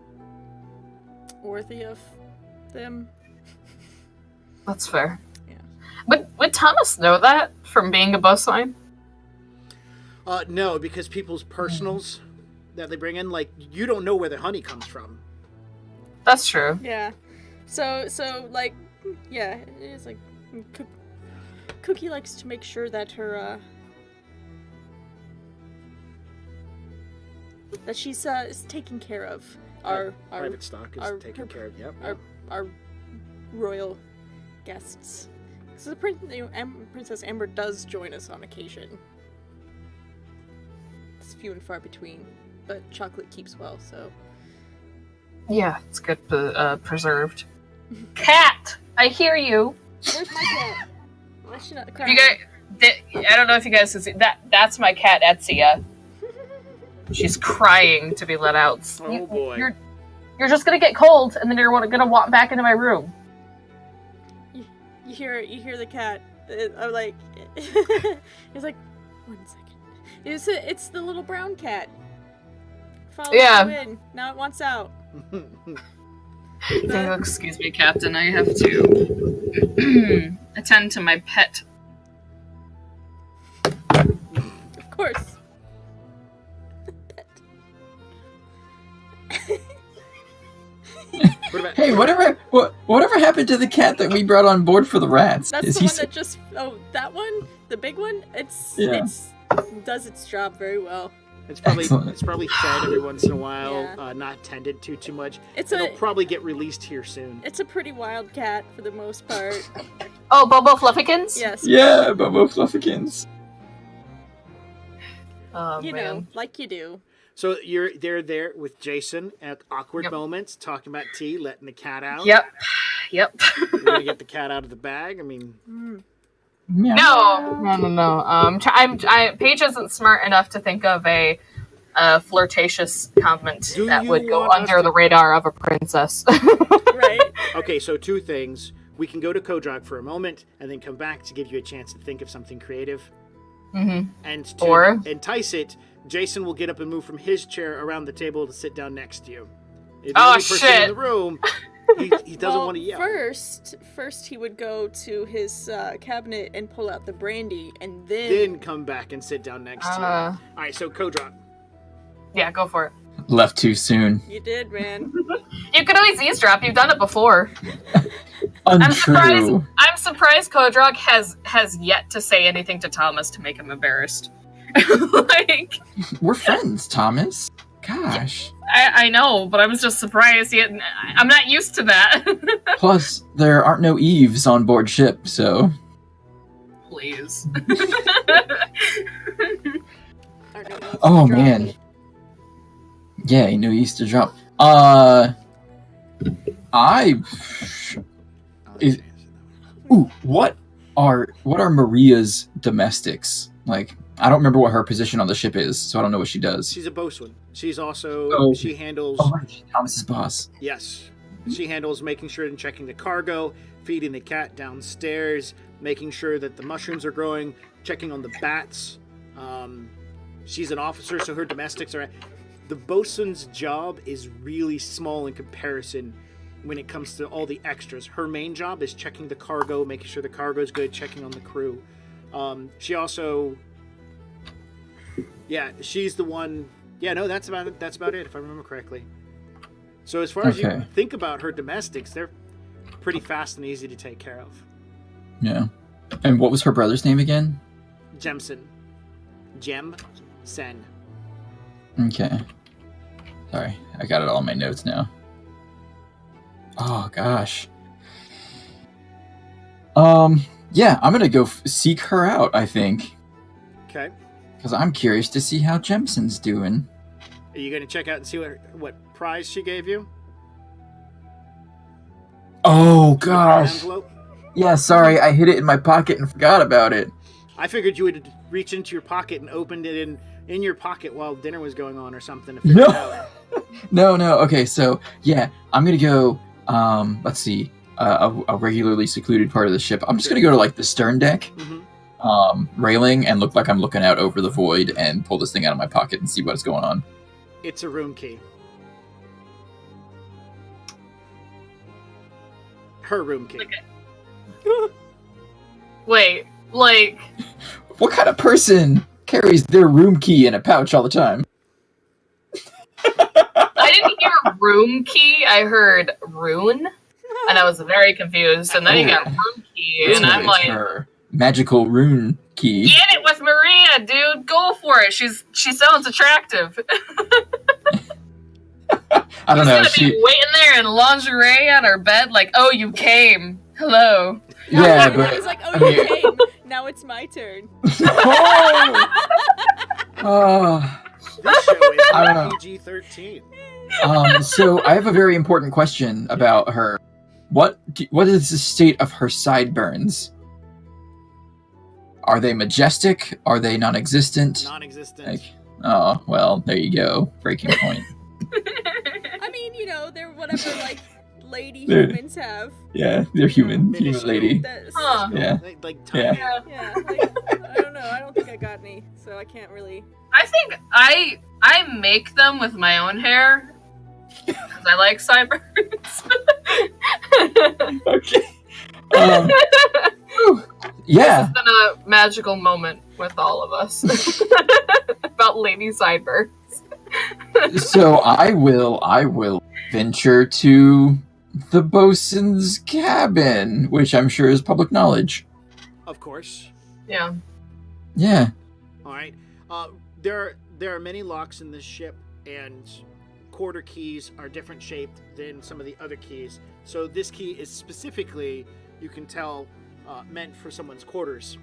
worthy of them. That's fair. Yeah. Would Thomas know that from being a bowswine? No, because people's personals that they bring in, like, you don't know where the honey comes from. That's true. Yeah. So like, yeah, it is like Cookie likes to make sure that her that she's is taken care of. Our private stock is our- taken care of. Yep. our royal guests. So Princess Amber does join us on occasion. It's few and far between, but chocolate keeps well, so. Yeah, it's good preserved. Cat! I hear you. Where's my cat? Why is she not crying? You guys, I don't know if you guys can see that. That's my cat, Etsia. She's crying to be let out. Oh, boy. You're just gonna get cold, and then you're gonna walk back into my room. You hear the cat. I'm like, it's like, 1 second. It's the little brown cat. Follow Yeah. you in. Now it wants out. Oh, excuse me, Captain. I have to attend to my pet. Of course. What about, Hey, whatever happened to the cat that we brought on board for the rats? That's Is the he one that just. Oh, that one, the big one. Yeah. It's does its job very well. it's probably Excellent. fed every once in a while, Yeah. not tended to too much. It's It'll a probably get released here soon. it's a pretty wild cat for the most part. Oh, Bobo Fluffykins? Yes. Yeah, Bobo Fluffykins. Oh, You man. know, like you do. So they're there with Jason at awkward Yep. moments, talking about tea, letting the cat out. Yep. We're gonna get the cat out of the bag. I mean, Meow. No. Paige isn't smart enough to think of a flirtatious comment Do that you would go want us under to- the radar of a princess. Right. okay, so two things. We can go to Kodrog for a moment and then come back to give you a chance to think of something creative. Mm-hmm. And to Or- entice it, Jason will get up and move from his chair around the table to sit down next to you. If Oh, the only person shit. in the room, he doesn't Well, want to yell. First he would go to his cabinet and pull out the brandy, and Then come back and sit down next to you. All right, so Kodrog. Yeah, go for it. Left too soon. You did, man. You could always eavesdrop. You've done it before. I'm surprised. Untrue. I'm surprised Kodrog has yet to say anything to Thomas to make him embarrassed. Like, We're friends, Thomas. Gosh. I know, but I was just surprised. Yet I'm not used to that. Plus, there aren't no eaves on board ship, so Please. Oh man. Yeah, he knew he used to drop. Ooh, what are Maria's domestics? Like, I don't remember what her position on the ship is, so I don't know what she does. She's a bosun. She's also Oh. she handles Oh, right, Thomas's boss. yes. She handles making sure and checking the cargo, feeding the cat downstairs, making sure that the mushrooms are growing, checking on the bats. She's an officer, so her domestics are the bosun's job is really small in comparison when it comes to all the extras. Her main job is checking the cargo, making sure the cargo's good, checking on the crew. She also, she's the one. Yeah, no, that's about it. That's about it, if I remember correctly. So as far as you think about her domestics, they're pretty fast and easy to take care of. Yeah. And what was her brother's name again? Jemsen. Sen. Okay. Sorry, I got it all in my notes now. Oh gosh. Yeah, I'm gonna go seek her out, I think. Okay. Because I'm curious to see how Jemsen's doing. Are you gonna check out and see what prize she gave you? Oh gosh. Envelope? Yeah, sorry, I hid it in my pocket and forgot about it. I figured you would reach into your pocket and opened it in your pocket while dinner was going on or something to figure it out. No. Okay, so yeah, I'm gonna go. Let's see, a regularly secluded part of the ship. I'm just gonna go to like the stern deck, railing, and look like I'm looking out over the void and pull this thing out of my pocket and see what's going on. It's a room key. Her room key. Okay. Wait, like... What kind of person carries their room key in a pouch all the time? I didn't hear room key, I heard rune, and I was very confused, and then you got room key, and I'm like... Her magical rune key. Get it with Maria, dude! Go for it! She sounds attractive. I don't know. She's gonna be waiting there in lingerie on her bed, like, oh, you came. Hello. Yeah, but He's like, oh, you came. Now it's my turn. Oh. This show is I don't know. PG-13. So I have a very important question about her. What is the state of her sideburns? Are they majestic? Are they non-existent? Non-existent. Like, oh, well, there you go. Breaking point. I mean, you know, they're whatever, like, lady They're- humans have. Yeah, they're human. Human Minuscule. lady. Huh. Yeah. Like tiny. Yeah. Yeah, like, I don't know. I don't think I got any, so I can't really... I think I make them with my own hair, because I like sideburns. Okay. Yeah. It's been a magical moment with all of us about lady sideburns. So I will venture to the bosun's cabin, which I'm sure is public knowledge. Of course. Yeah. Yeah. All right. There are many locks in this ship, and quarter keys are different shaped than some of the other keys. So this key is specifically, you can tell, meant for someone's quarters.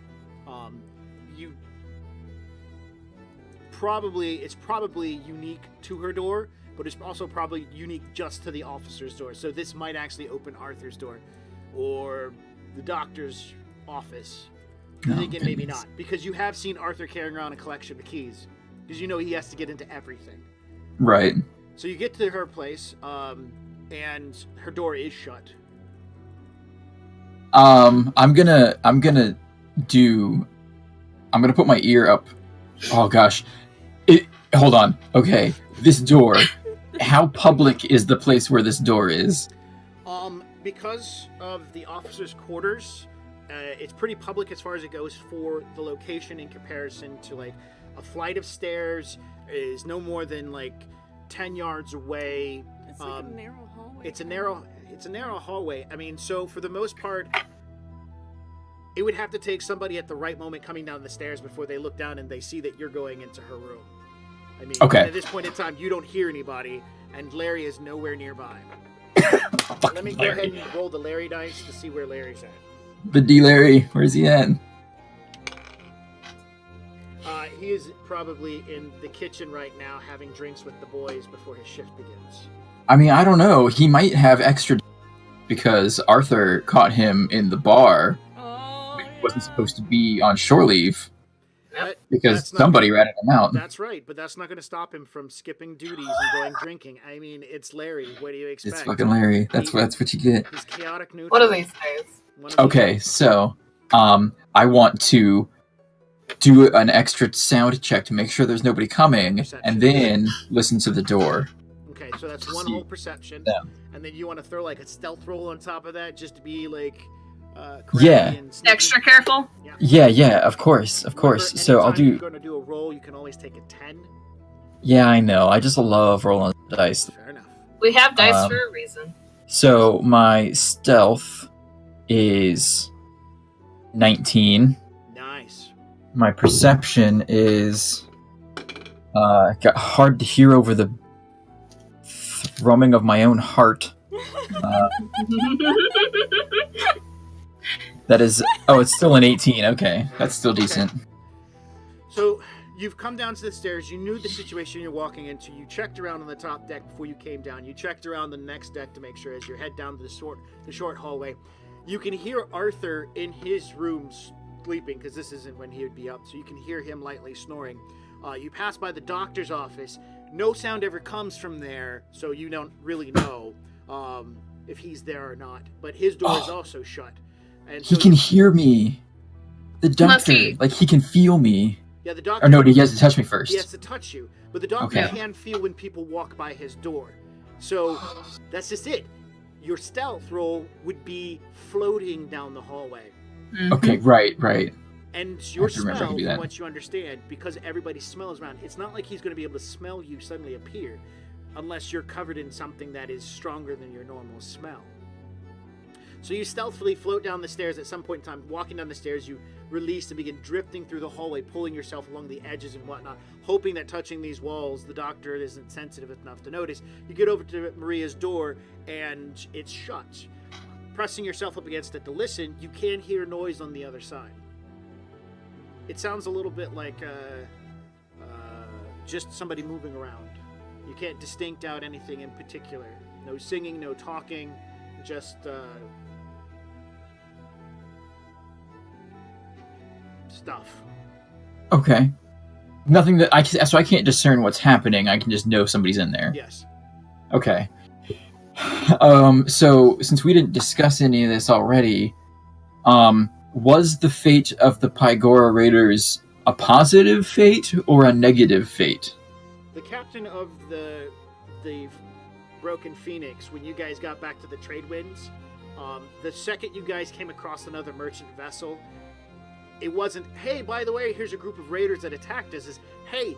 It's probably unique to her door, but it's also probably unique just to the officer's door. So this might actually open Arthur's door, or the doctor's office. I'm thinking maybe not, because you have seen Arthur carrying around a collection of keys, because you know he has to get into everything. Right. So you get to her place, and her door is shut. I'm gonna put my ear up. Oh gosh. Hold on. Okay. This door. How public is the place where this door is? Because of the officers' quarters, it's pretty public as far as it goes for the location in comparison to like a flight of stairs is no more than like 10 yards away. It's like a narrow hallway. It's a narrow hallway. I mean, so for the most part, it would have to take somebody at the right moment coming down the stairs before they look down and they see that you're going into her room. I mean, Okay. at this point in time, you don't hear anybody, and Larry is nowhere nearby. Let me go ahead and roll the Larry dice to see where Larry's at. The D Larry, where's he at? He is probably in the kitchen right now having drinks with the boys before his shift begins. I mean, I don't know. He might have extra because Arthur caught him in the bar. Oh, He wasn't supposed to be on shore leave because That's not- somebody ratted him out. That's right, but that's not going to stop him from skipping duties and going drinking. I mean, it's Larry. What do you expect? It's fucking Larry. That's what you get. He's chaotic neutral. What are these days? One of Okay, these- so I want to do an extra sound check to make sure there's nobody coming, Perception. and then listen to the door. Okay, so that's one whole perception. Yeah. And then you want to throw like a stealth roll on top of that just to be like Yeah. and sneaky. Extra careful. Yeah, of course. Remember, So I'll anytime you're do... going to do a roll, you can always take a 10. Yeah, I know. I just love rolling the dice. Fair enough. We have dice for a reason. So my stealth is 19. Nice. My perception is got hard to hear over the thrumming of my own heart. That is... Oh, it's still an 18. Okay, that's still decent. So you've come down to the stairs. You knew the situation you're walking into. You checked around on the top deck before you came down. You checked around the next deck to make sure as you head down to the short hallway. You can hear Arthur in his room sleeping, because this isn't when he would be up, so you can hear him lightly snoring. You pass by the doctor's office. No sound ever comes from there, so you don't really know if he's there or not. But his door is also shut. And He so can hear me. The doctor, he- like, he can feel me. yeah, the doctor. Or no, he has to touch me first. He has to touch you, but the doctor Okay. can feel when people walk by his door. So that's just it. Your stealth roll would be floating down the hallway. Okay, right. And your have to remember I smell, can do that. once you understand, because everybody smells around, it's not like he's going to be able to smell you suddenly appear unless you're covered in something that is stronger than your normal smell. So you stealthily float down the stairs. At some point in time, walking down the stairs, you release and begin drifting through the hallway, pulling yourself along the edges and whatnot, hoping that touching these walls, the doctor isn't sensitive enough to notice. You get over to Maria's door, and it's shut. Pressing yourself up against it to listen, you can hear noise on the other side. It sounds a little bit like just somebody moving around. You can't distinct out anything in particular. No singing, no talking, just stuff. Okay. Nothing that so I can't discern what's happening. I can just know somebody's in there. Yes. Okay. So since we didn't discuss any of this already, was the fate of the Pygora Raiders a positive fate or a negative fate? The captain of the Broken Phoenix, when you guys got back to the trade winds, the second you guys came across another merchant vessel, it wasn't, hey, by the way, here's a group of raiders that attacked us. It's, hey,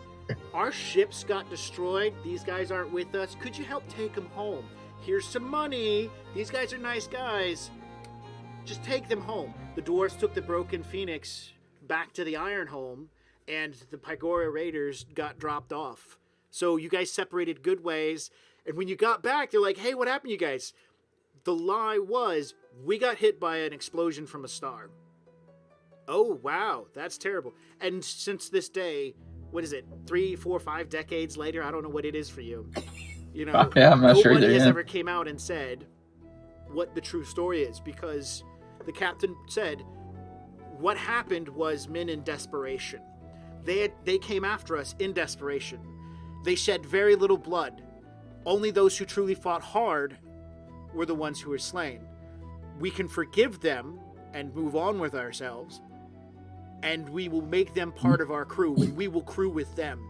our ships got destroyed. These guys aren't with us. Could you help take them home? Here's some money. These guys are nice guys. Just take them home. The dwarves took the Broken Phoenix back to the Iron Home, and the Pygora Raiders got dropped off. So you guys separated good ways, and when you got back, they're like, hey, what happened, you guys? The lie was, we got hit by an explosion from a star. Oh, wow, that's terrible. And since this day, what is it, 3, 4, 5 decades later? I don't know what it is for you. You know, Yeah, I'm not sure nobody either, has yeah. ever came out and said what the true story is, because the captain said what happened was men in desperation. They came after us in desperation. They shed very little blood. Only those who truly fought hard were the ones who were slain. We can forgive them and move on with ourselves, and we will make them part of our crew, and we will crew with them,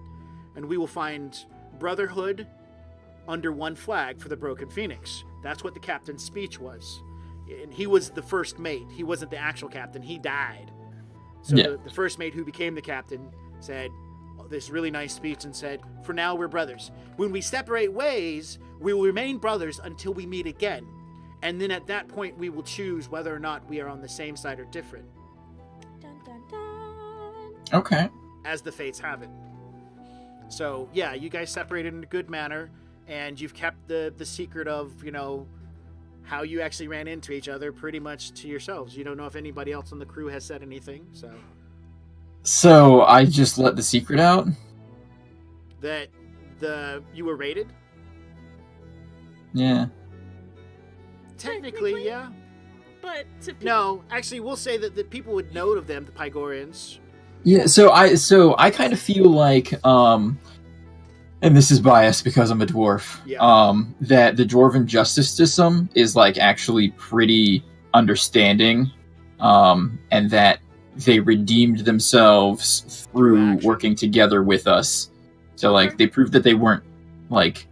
and we will find brotherhood under one flag for the Broken Phoenix. That's what the captain's speech was. And he was the first mate. He wasn't the actual captain. He died. So Yeah. the first mate who became the captain said this really nice speech and said, for now we're brothers. When we separate ways, we will remain brothers until we meet again. And then at that point, we will choose whether or not we are on the same side or different, Dun, dun, dun. Okay. as the fates have it. So, yeah, you guys separated in a good manner, and you've kept the secret of, you know, how you actually ran into each other pretty much to yourselves. You don't know if anybody else on the crew has said anything, so... So I just let the secret out? That you were raided? Yeah. Technically, yeah. But to people, No, actually, we'll say that the people would know of them, the Pygorians. Yeah, so I kind of feel like, and this is biased because I'm a dwarf, Yeah. that the dwarven justice system is like actually pretty understanding, and that they redeemed themselves through Action. working together with us. So like they proved that they weren't like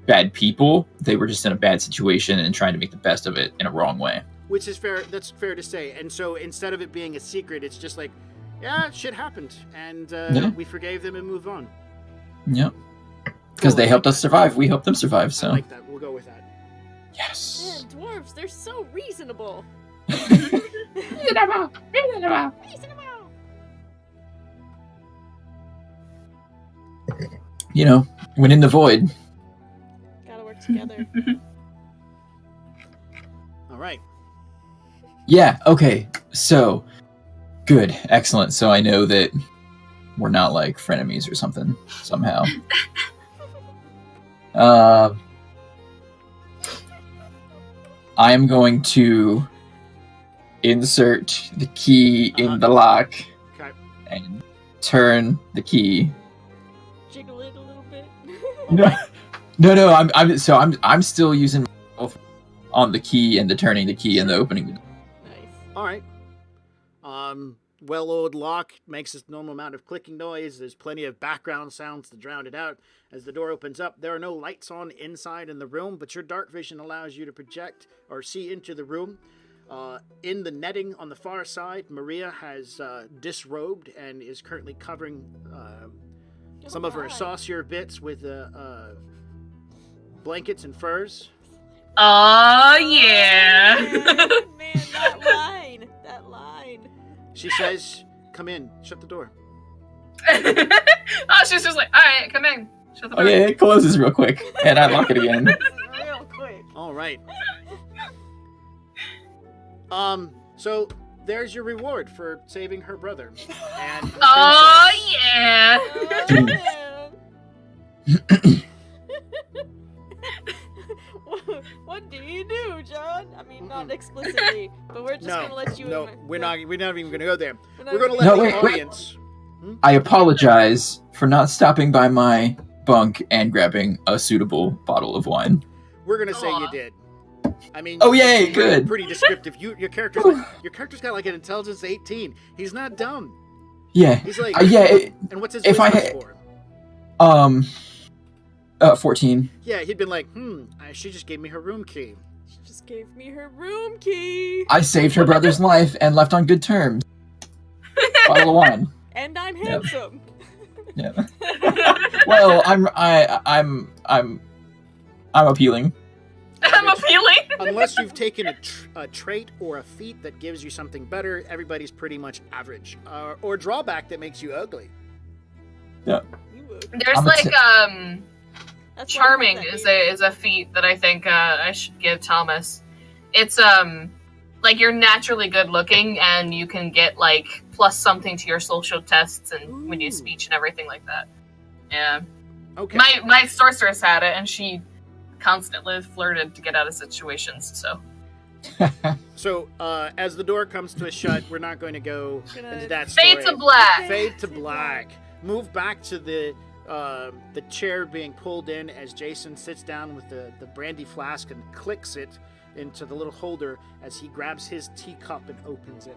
bad people. They were just in a bad situation and trying to make the best of it in a wrong way. Which is fair. That's fair to say. And so instead of it being a secret, it's just like, yeah, shit happened, and we forgave them and moved on. Yep. Because they helped us survive. We helped them survive. So I like that. We'll go with that. yes. Man, dwarves, they're so reasonable. Reasonable. You know, when in the void. Gotta work together. All right. Yeah. Okay. So good. Excellent. So I know that we're not like frenemies or something somehow. I am going to insert the key in the lock Okay. and turn the key. Jiggle it a little bit. No. I'm still using myself on the key and the turning the key and the opening. Nice. All right. Well-oiled lock makes its normal amount of clicking noise. There's plenty of background sounds to drown it out. As the door opens up, there are no lights on inside in the room, but your dark vision allows you to project or see into the room. In the netting on the far side, Maria has disrobed and is currently covering some of her God. saucier bits with blankets and furs. Oh, yeah. Man, that line. That line. She says, "Come in. Shut the door." Oh, she's just like, all right, come in. Shut the door. Okay, it closes real quick, and I lock it again. Real quick. All right. So there's your reward for saving her brother. And the Oh, princess. yeah. Oh, man. What do you do, John? I mean, not explicitly, but we're just gonna let you. We're not even gonna go there. We're We're gonna let No, the wait. audience. I apologize for not stopping by my bunk and grabbing a suitable bottle of wine. We're gonna say you Aw. did. I mean, Oh, yay, you're good. Pretty descriptive. Your character's got like an intelligence 18. He's not dumb. Yeah, He's like, and what's his if I wisdom had- score? 14. Yeah, he'd been like, she just gave me her room key. She just gave me her room key, I saved her brother's life and left on good terms. Bottle of wine. and I'm Yep. handsome. Yeah. Well, I'm appealing. I'm appealing. Unless you've taken a trait or a feat that gives you something better, everybody's pretty much average. Or drawback that makes you ugly. Yeah. You would. There's I'm a like, t- That's why I charming put that is here. a feat that I think I should give Thomas. It's like you're naturally good looking and you can get like plus something to your social tests and when you Ooh. speech and everything like that. Yeah. Okay. My sorceress had it and she constantly flirted to get out of situations, so So, as the door comes to a shut, we're not going to go Gonna into that story. fade to black. Fade to black. Move back to the chair being pulled in as Jason sits down with the brandy flask and clicks it into the little holder as he grabs his teacup and opens it.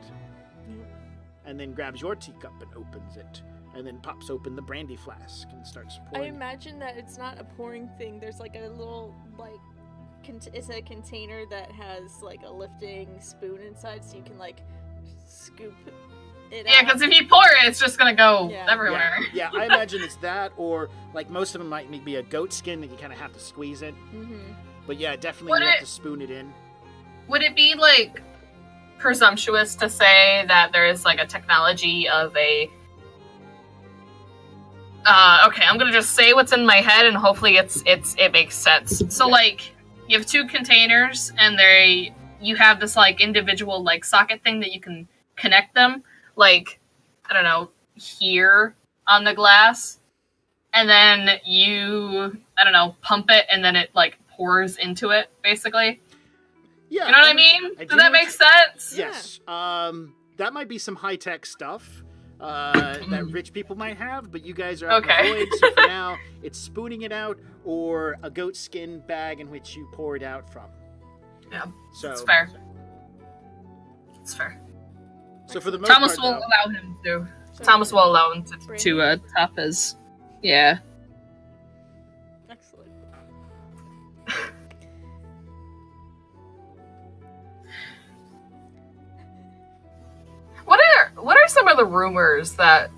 And then grabs your teacup and opens it. And then pops open the brandy flask and starts I pouring. imagine that it's not a pouring thing. There's like a little like it's a container that has like a lifting spoon inside, so you can like scoop it Yeah, out. because if you pour it, it's just gonna go Yeah. everywhere. Yeah, I imagine it's that, or like most of them might be a goat skin that you kind of have to squeeze it. Mm-hmm. But yeah, definitely Would you have it- to spoon it in. Would it be like presumptuous to say that there is like a technology of a okay, I'm gonna just say what's in my head and hopefully it makes sense. So like you have two containers and you have this like individual like socket thing that you can connect them, like I don't know, here on the glass. And then you I don't know, pump it and then it like pours into it, basically. Yeah, You know what I mean? I Does do that make sense? Yes. That might be some high tech stuff that rich people might have, but you guys are out Okay. in the void, so for now, it's spooning it out or a goat skin bag in which you pour it out from. Yeah, So it's fair. It's fair. So for the most Thomas part, will though, allow him to. So- Thomas will allow him to Brandon? top his. Yeah. Excellent. What are some of the rumors that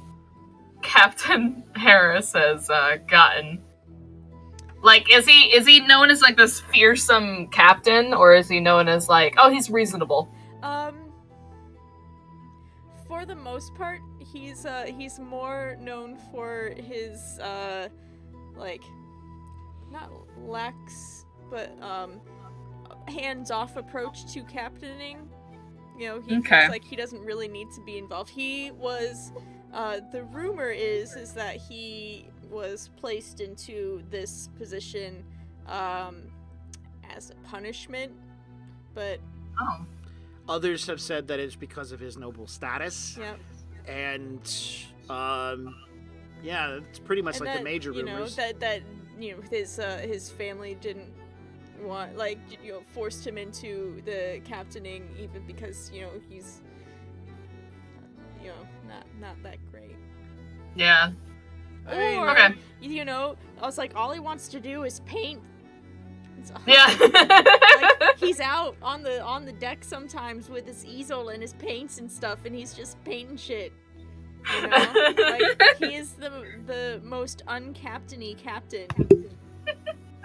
Captain Harris has gotten? Like, is he known as like this fearsome captain, or is he known as like, oh, he's reasonable? For the most part, he's more known for his like not lax but hands-off approach to captaining. You know, he Okay. feels like he doesn't really need to be involved. He was the rumor is that he was placed into this position as a punishment, but Oh. others have said that it's because of his noble status. yeah. And yeah, it's pretty much And like that, the major you know, rumors. that you know his family didn't want, like, you know, forced him into the captaining even because, you know, he's you know not that great. Yeah. I mean, Or, Okay. you know, I was like, all he wants to do is paint. It's- Yeah. like, he's out on the deck sometimes with his easel and his paints and stuff, and he's just painting shit. You know, like, he is the most uncaptainy captain.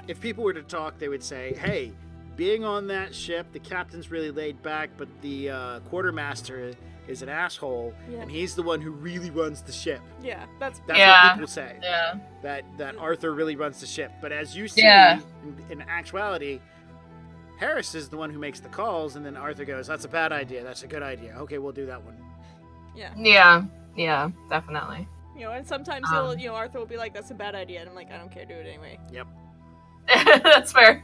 if people were to talk, they would say, "Hey, being on that ship, the captain's really laid back, but the quartermaster is an asshole, Yeah. and he's the one who really runs the ship." Yeah, that's That's Yeah. what people say. Yeah. That Arthur really runs the ship. But as you see, Yeah. in actuality, Harris is the one who makes the calls, and then Arthur goes, "That's a bad idea. That's a good idea. Okay, we'll do that one." yeah. Yeah. Yeah. Definitely. You know, and sometimes Arthur will be like, "That's a bad idea," and I'm like, "I don't care, do it anyway." Yep. That's fair.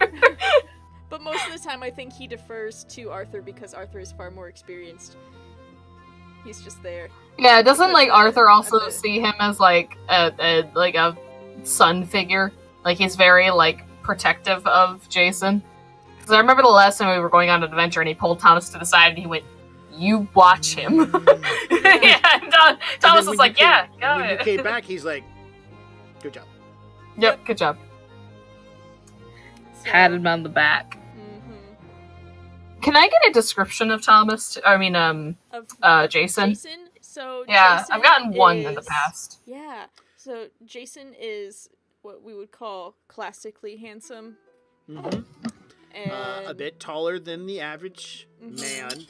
But most of the time, I think he defers to Arthur because Arthur is far more experienced. He's just there. Yeah, doesn't like Arthur also That's it. see him as like a son figure? Like he's very like protective of Jason. Because I remember the last time we were going on an adventure and he pulled Thomas to the side and he went, "You watch him." Yeah, and Thomas was like, "Yeah, got when you it." came back, he's like, "Good job." Yep, good job. So, Pat him on the back. mhm. Can I get a description of Thomas? Of Jason. Jason. So Yeah, Jason I've gotten one in the is- past. Yeah. So Jason is what we would call classically handsome, Mm-hmm. and A bit taller than the average Mhm. man.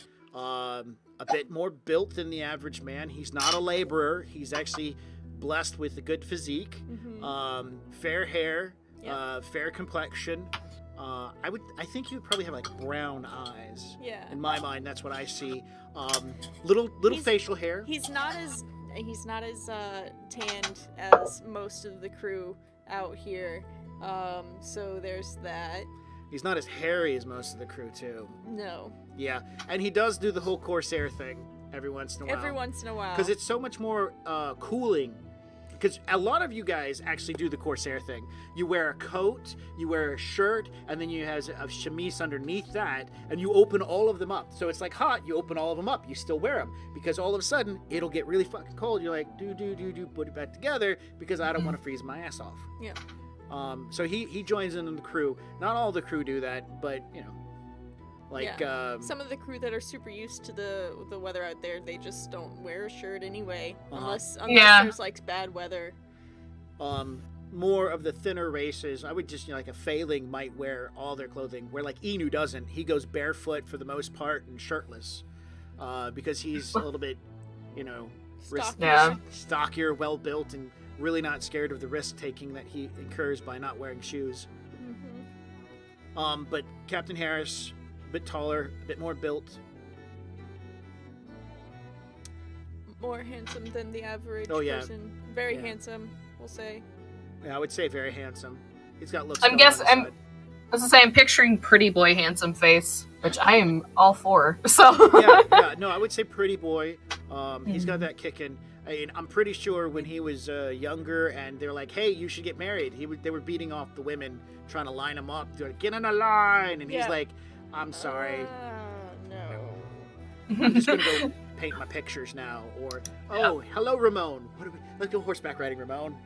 A bit more built than the average man. He's not a laborer. He's actually blessed with a good physique. Mhm. Fair hair. Yeah. Fair complexion. I think he would probably have like brown eyes. Yeah. In my mind, that's what I see. Little He's- facial hair. He's not as tanned as most of the crew out here. So there's that. He's not as hairy as most of the crew too. No. Yeah, and he does do the whole Corsair thing every once in a while. Every once in a while. Because it's so much more cooling. Because a lot of you guys actually do the Corsair thing. You wear a coat, you wear a shirt, and then you have a chemise underneath that, and you open all of them up. So it's like hot, you open all of them up, you still wear them. Because all of a sudden, it'll get really fucking cold. You're like, do, put it back together, because I don't want to freeze my ass off. Yeah. So he joins in the crew. Not all the crew do that, but, you know. Like, Some of the crew that are super used to the weather out there, they just don't wear a shirt anyway, unless Yeah. there's like bad weather. more of the thinner races, I would just, like a Failing might wear all their clothing, where like Inu doesn't. He goes barefoot for the most part and shirtless, because he's a little bit, Stockier. Yeah. stockier, well built, and really not scared of the risk taking that he incurs by not wearing shoes. Mhm. But Captain Harris, a bit taller, a bit more built. More handsome than the average Oh, yeah. person. Very Yeah. handsome, we'll say. Yeah, I would say very handsome. He's got looks. I'm going on guessing- his I'm- side. As I say, I'm picturing pretty boy handsome face, which I am all for. So yeah, no, I would say pretty boy. He's got that kicking. I'm pretty sure when he was younger, and they're like, "Hey, you should get married." They were beating off the women, trying to line him up. They're like, "Get in a line," and he's Yeah. like, "I'm sorry, No. I'm just gonna go paint my pictures now. Or, oh, hello, Ramon. Let's go horseback riding, Ramon.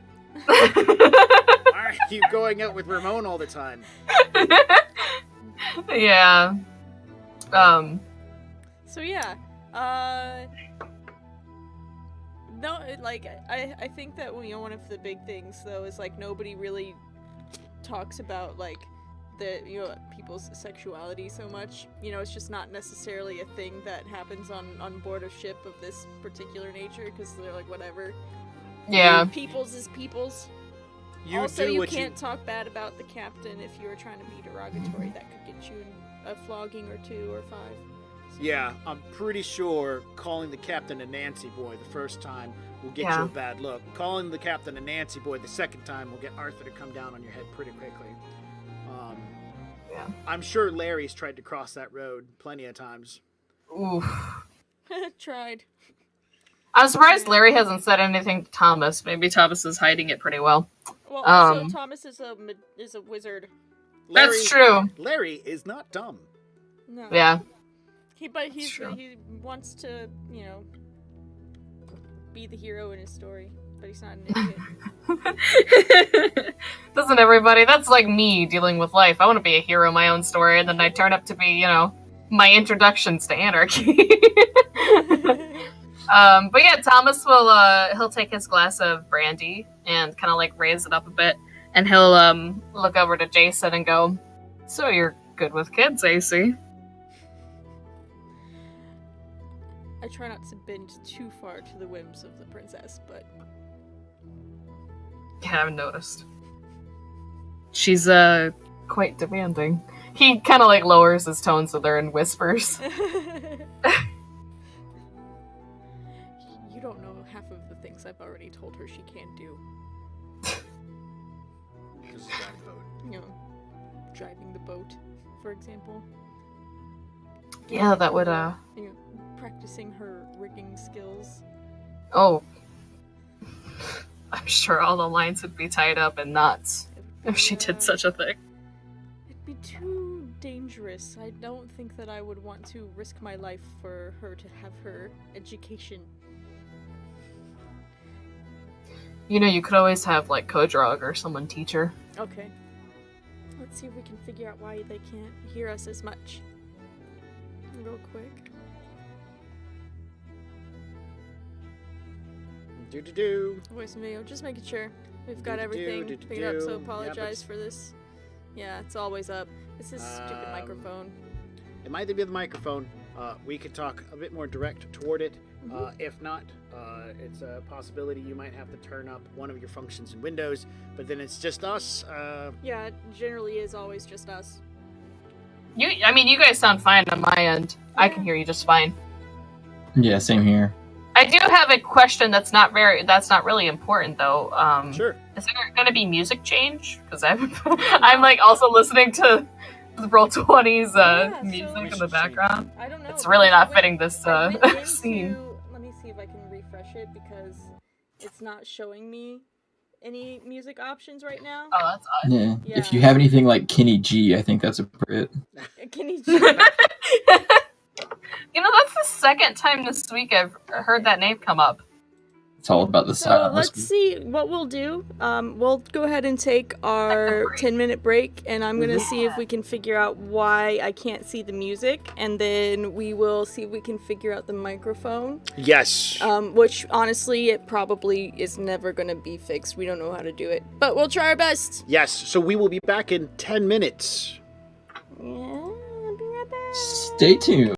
Why are you going out with Ramon all the time? Yeah. So yeah, no, like I think that one of the big things though is like nobody really talks about like the people's sexuality so much. It's just not necessarily a thing that happens on board a ship of this particular nature because they're like whatever. Yeah. People's is people's. You also, do you what can't talk bad about the captain if you were trying to be derogatory. That could get you in a flogging or 2 or 5. Yeah, I'm pretty sure calling the captain a Nancy boy the first time will get you a bad look. Calling the captain a Nancy boy the second time will get Arthur to come down on your head pretty quickly. I'm sure Larry's tried to cross that road plenty of times. Oof. Tried. I'm surprised Larry hasn't said anything to Thomas. Maybe Thomas is hiding it pretty well. Well, also, Thomas is a wizard. That's true. Larry is not dumb. No. Yeah. He wants to, be the hero in his story, but he's not an idiot. Doesn't everybody? That's like me dealing with life. I want to be a hero in my own story, and then I turn up to be, my introductions to anarchy. But yeah, Thomas will, he'll take his glass of brandy and kind of like raise it up a bit, and he'll, look over to Jason and go, "So you're good with kids, AC?" I try not to bend too far to the whims of the princess, but... Yeah, I've noticed. She's, quite demanding. He kind of like lowers his tone so they're in whispers. You don't know half of the things I've already told her she can't do. Driving the boat, for example. Yeah, that would, practicing her rigging skills. Oh. I'm sure all the lines would be tied up in knots if she did such a thing. It'd be too dangerous. I don't think that I would want to risk my life for her to have her education. You could always have, like, Kodrog or someone teach her. Okay. Let's see if we can figure out why they can't hear us as much. Real quick. Voice and video, just making sure we've got everything picked up, so apologize for this. Yeah, it's always up. It's this stupid microphone. It might be the microphone. We could talk a bit more direct toward it. If not, it's a possibility you might have to turn up one of your functions in Windows, but then it's just us. Yeah, it generally is always just us. You guys sound fine on my end. Yeah. I can hear you just fine. Yeah, same here. I do have a question that's not really important though. Sure. Is there going to be music change? Because I'm like also listening to the Roll20's music in the background. I don't know. It's really not fitting this scene. Let me see if I can refresh it because it's not showing me any music options right now. Oh, that's odd. Yeah. If you have anything like Kenny G, I think that's appropriate. Kenny G. That's the second time this week I've heard that name come up. It's all about the sound. So let's see what we'll do. We'll go ahead and take our 10-minute break, and I'm going to see if we can figure out why I can't see the music, and then we will see if we can figure out the microphone. Yes. Which, honestly, it probably is never going to be fixed. We don't know how to do it, but we'll try our best. Yes, so we will be back in 10 minutes. Yeah, I'll be right back. Stay tuned.